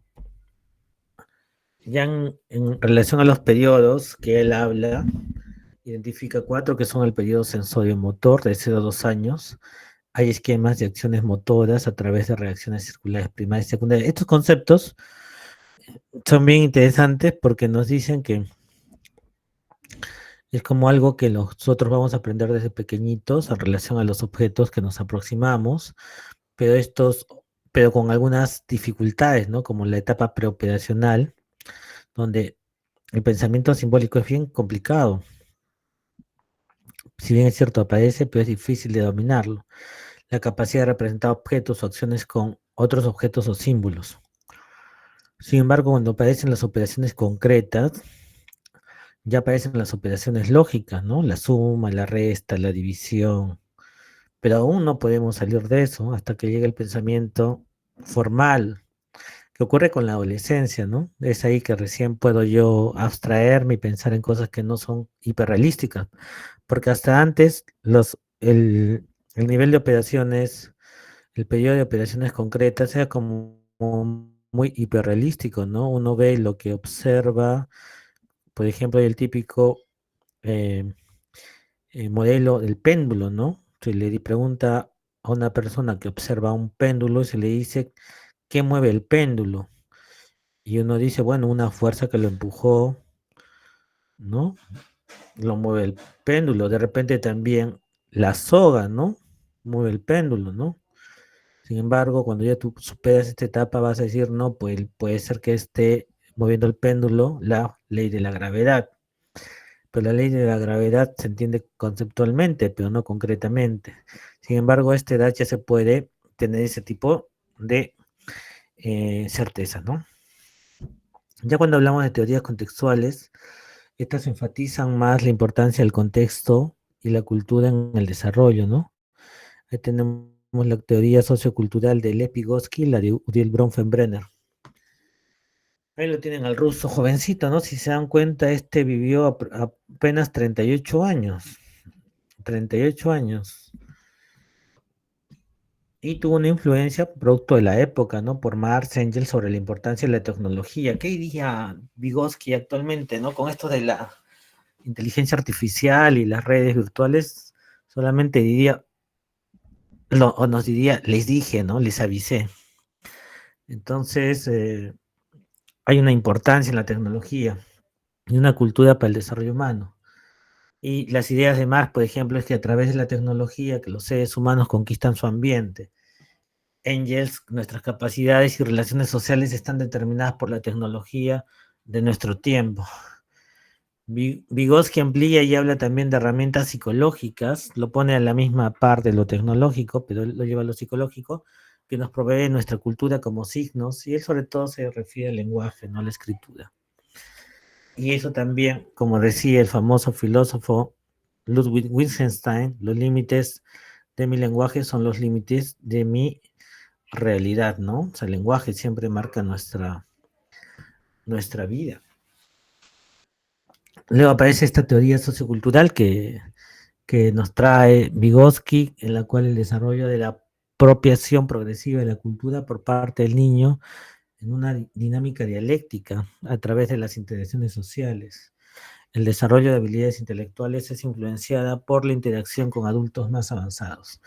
Ya en relación a los periodos que él habla, identifica 4 que son el periodo sensorio-motor de 0 a 2 años. Hay esquemas de acciones motoras a través de reacciones circulares primarias y secundarias. Estos conceptos son bien interesantes porque nos dicen que es como algo que nosotros vamos a aprender desde pequeñitos en relación a los objetos que nos aproximamos, pero con algunas dificultades, ¿no? Como la etapa preoperacional, donde el pensamiento simbólico es bien complicado. Si bien es cierto, aparece, pero es difícil de dominarlo. La capacidad de representar objetos o acciones con otros objetos o símbolos. Sin embargo, cuando aparecen las operaciones concretas, ya aparecen las operaciones lógicas, ¿no? La suma, la resta, la división. Pero aún no podemos salir de eso hasta que llegue el pensamiento formal, que ocurre con la adolescencia, ¿no? Es ahí que recién puedo yo abstraerme y pensar en cosas que no son hiperrealísticas, porque hasta antes el nivel de operaciones, el periodo de operaciones concretas era como muy hiperrealístico, ¿no? Uno ve lo que observa, por ejemplo, el típico eh, modelo del péndulo, ¿no? Se le pregunta a una persona que observa un péndulo y se le dice, ¿qué mueve el péndulo? Y uno dice, bueno, una fuerza que lo empujó, ¿no? Lo mueve el péndulo. De repente también la soga, ¿no? Mueve el péndulo, ¿no? Sin embargo, cuando ya tú superas esta etapa, vas a decir, no, pues puede ser que esté moviendo el péndulo la ley de la gravedad. Pero la ley de la gravedad se entiende conceptualmente, pero no concretamente. Sin embargo, a esta edad ya se puede tener ese tipo de certeza, ¿no? Ya cuando hablamos de teorías contextuales, estas enfatizan más la importancia del contexto y la cultura en el desarrollo, ¿no? Ahí tenemos la teoría sociocultural de Lev Vygotsky, la de Uriel Bronfenbrenner. Ahí lo tienen al ruso jovencito, ¿no? Si se dan cuenta, este vivió apenas 38 años. 38 años. Y tuvo una influencia producto de la época, ¿no? Por Marx, Engels, sobre la importancia de la tecnología. ¿Qué diría Vygotsky actualmente, ¿no? Con esto de la inteligencia artificial y las redes virtuales, solamente diría, o nos diría, les dije, ¿no? Les avisé. Entonces, hay una importancia en la tecnología y una cultura para el desarrollo humano. Y las ideas de Marx, por ejemplo, es que a través de la tecnología que los seres humanos conquistan su ambiente. Engels, nuestras capacidades y relaciones sociales están determinadas por la tecnología de nuestro tiempo. Vygotsky amplía y habla también de herramientas psicológicas, lo pone a la misma par de lo tecnológico, pero lo lleva a lo psicológico, que nos provee nuestra cultura como signos, y él sobre todo se refiere al lenguaje, no a la escritura. Y eso también, como decía el famoso filósofo Ludwig Wittgenstein, los límites de mi lenguaje son los límites de mi realidad, ¿no? O sea, el lenguaje siempre marca nuestra vida. Luego aparece esta teoría sociocultural que nos trae Vygotsky, en la cual el desarrollo de la apropiación progresiva de la cultura por parte del niño en una dinámica dialéctica a través de las interacciones sociales. El desarrollo de habilidades intelectuales es influenciada por la interacción con adultos más avanzados.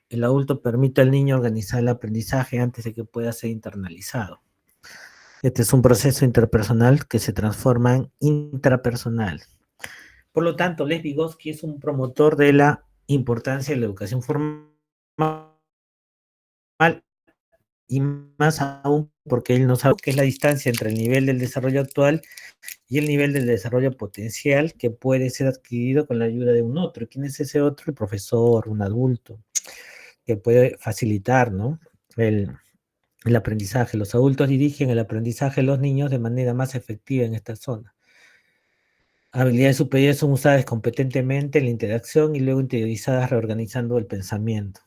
El adulto permite al niño organizar el aprendizaje antes de que pueda ser internalizado. Este es un proceso interpersonal que se transforma en intrapersonal. Por lo tanto, Lev Vygotsky es un promotor de la importancia de la educación formal y más aún porque él no sabe qué es la distancia entre el nivel del desarrollo actual y el nivel del desarrollo potencial que puede ser adquirido con la ayuda de un otro. ¿Quién es ese otro? El profesor, un adulto, que puede facilitar, ¿no?, el aprendizaje. Los adultos dirigen el aprendizaje de los niños de manera más efectiva en esta zona. Habilidades superiores son usadas competentemente en la interacción y luego interiorizadas reorganizando el pensamiento.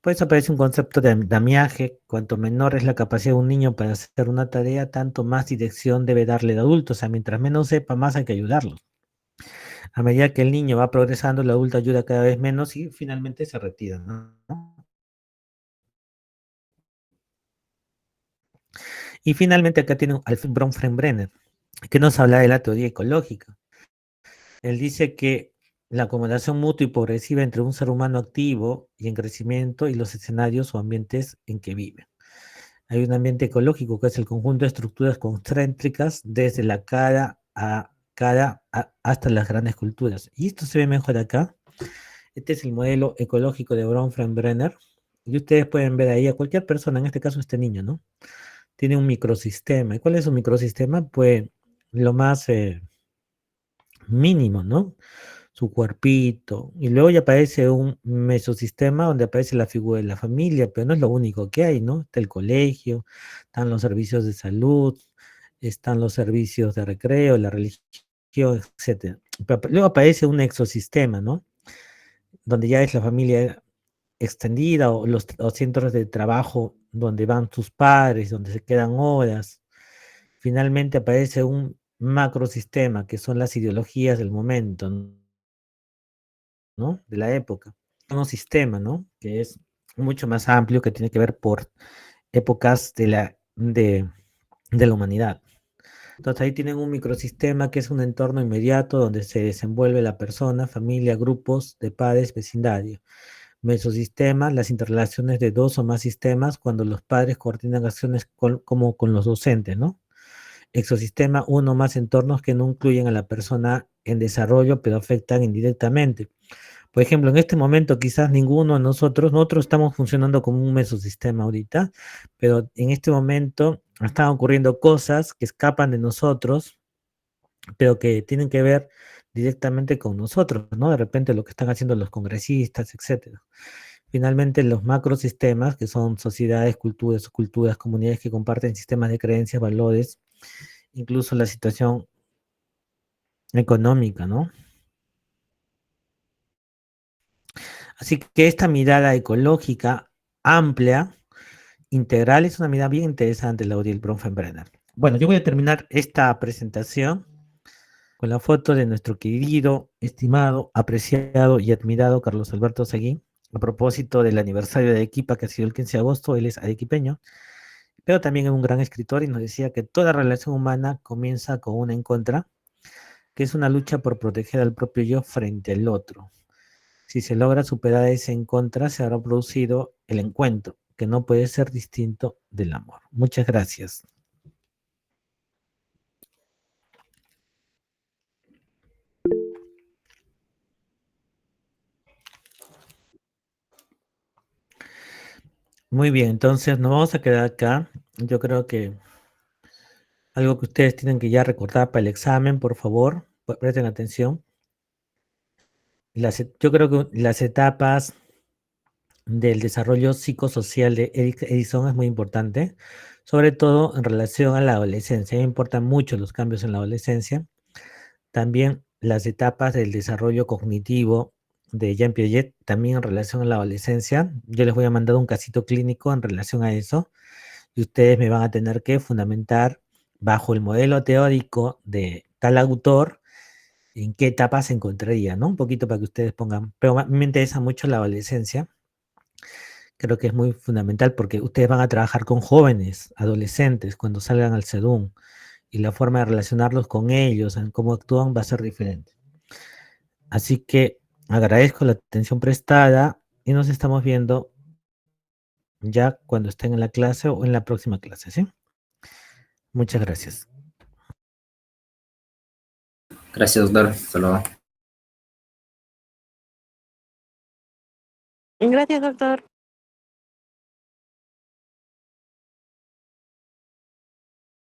Por eso aparece un concepto de andamiaje. Cuanto menor es la capacidad de un niño para hacer una tarea, tanto más dirección debe darle el adulto. O sea, mientras menos sepa, más hay que ayudarlo. A medida que el niño va progresando, el adulto ayuda cada vez menos y finalmente se retira, ¿no? Y finalmente acá tiene Alfred Bronfenbrenner, que nos habla de la teoría ecológica. Él dice que la acomodación mutua y progresiva entre un ser humano activo y en crecimiento y los escenarios o ambientes en que vive. Hay un ambiente ecológico que es el conjunto de estructuras concéntricas desde la cara hasta las grandes culturas. Y esto se ve mejor acá. Este es el modelo ecológico de Bronfenbrenner. Y ustedes pueden ver ahí a cualquier persona, en este caso este niño, ¿no? Tiene un microsistema. ¿Y cuál es un microsistema? Pues lo más mínimo, ¿no? Su cuerpito. Y luego ya aparece un mesosistema donde aparece la figura de la familia, pero no es lo único que hay, ¿no? Está el colegio, están los servicios de salud, están los servicios de recreo, la religión, etc. Pero luego aparece un exosistema, ¿no? Donde ya es la familia extendida o los centros de trabajo donde van sus padres, donde se quedan horas. Finalmente aparece un macrosistema, que son las ideologías del momento, ¿no?, de la época. Un sistema, ¿no?, que es mucho más amplio, que tiene que ver por épocas de la humanidad. Entonces ahí tienen un microsistema que es un entorno inmediato donde se desenvuelve la persona, familia, grupos de padres, vecindario. Mesosistema, las interrelaciones de dos o más sistemas cuando los padres coordinan acciones como con los docentes, ¿no? Exosistema, uno o más entornos que no incluyen a la persona en desarrollo, pero afectan indirectamente. Por ejemplo, en este momento quizás ninguno de nosotros estamos funcionando como un mesosistema ahorita, pero en este momento están ocurriendo cosas que escapan de nosotros, pero que tienen que ver directamente con nosotros, ¿no? De repente lo que están haciendo los congresistas, etcétera. Finalmente, los macrosistemas, que son sociedades, culturas, comunidades que comparten sistemas de creencias, valores, incluso la situación económica, ¿no? Así que esta mirada ecológica amplia, integral, es una mirada bien interesante, Lauriel Bronfenbrenner. Bueno, yo voy a terminar esta presentación con la foto de nuestro querido, estimado, apreciado y admirado Carlos Alberto Seguín, a propósito del aniversario de Arequipa, que ha sido el 15 de agosto. Él es arequipeño, pero también es un gran escritor y nos decía que toda relación humana comienza con una en contra, que es una lucha por proteger al propio yo frente al otro. Si se logra superar ese en contra, se habrá producido el encuentro, que no puede ser distinto del amor. Muchas gracias. Muy bien, entonces nos vamos a quedar acá. Yo creo que algo que ustedes tienen que ya recordar para el examen, por favor, presten atención. Yo creo que las etapas del desarrollo psicosocial de Eric Edison es muy importante, sobre todo en relación a la adolescencia. Me importan mucho los cambios en la adolescencia. También las etapas del desarrollo cognitivo de Jean Piaget, también en relación a la adolescencia. Yo les voy a mandar un casito clínico en relación a eso, y ustedes me van a tener que fundamentar bajo el modelo teórico de tal autor en qué etapa se encontraría, ¿no? Un poquito para que ustedes pongan, pero me interesa mucho la adolescencia. Creo que es muy fundamental porque ustedes van a trabajar con jóvenes, adolescentes, cuando salgan al CEDUM, y la forma de relacionarlos con ellos, en cómo actúan, va a ser diferente. Así que agradezco la atención prestada y nos estamos viendo ya cuando estén en la clase o en la próxima clase, ¿sí? Muchas gracias. Gracias, doctor. Hasta luego. Gracias, doctor.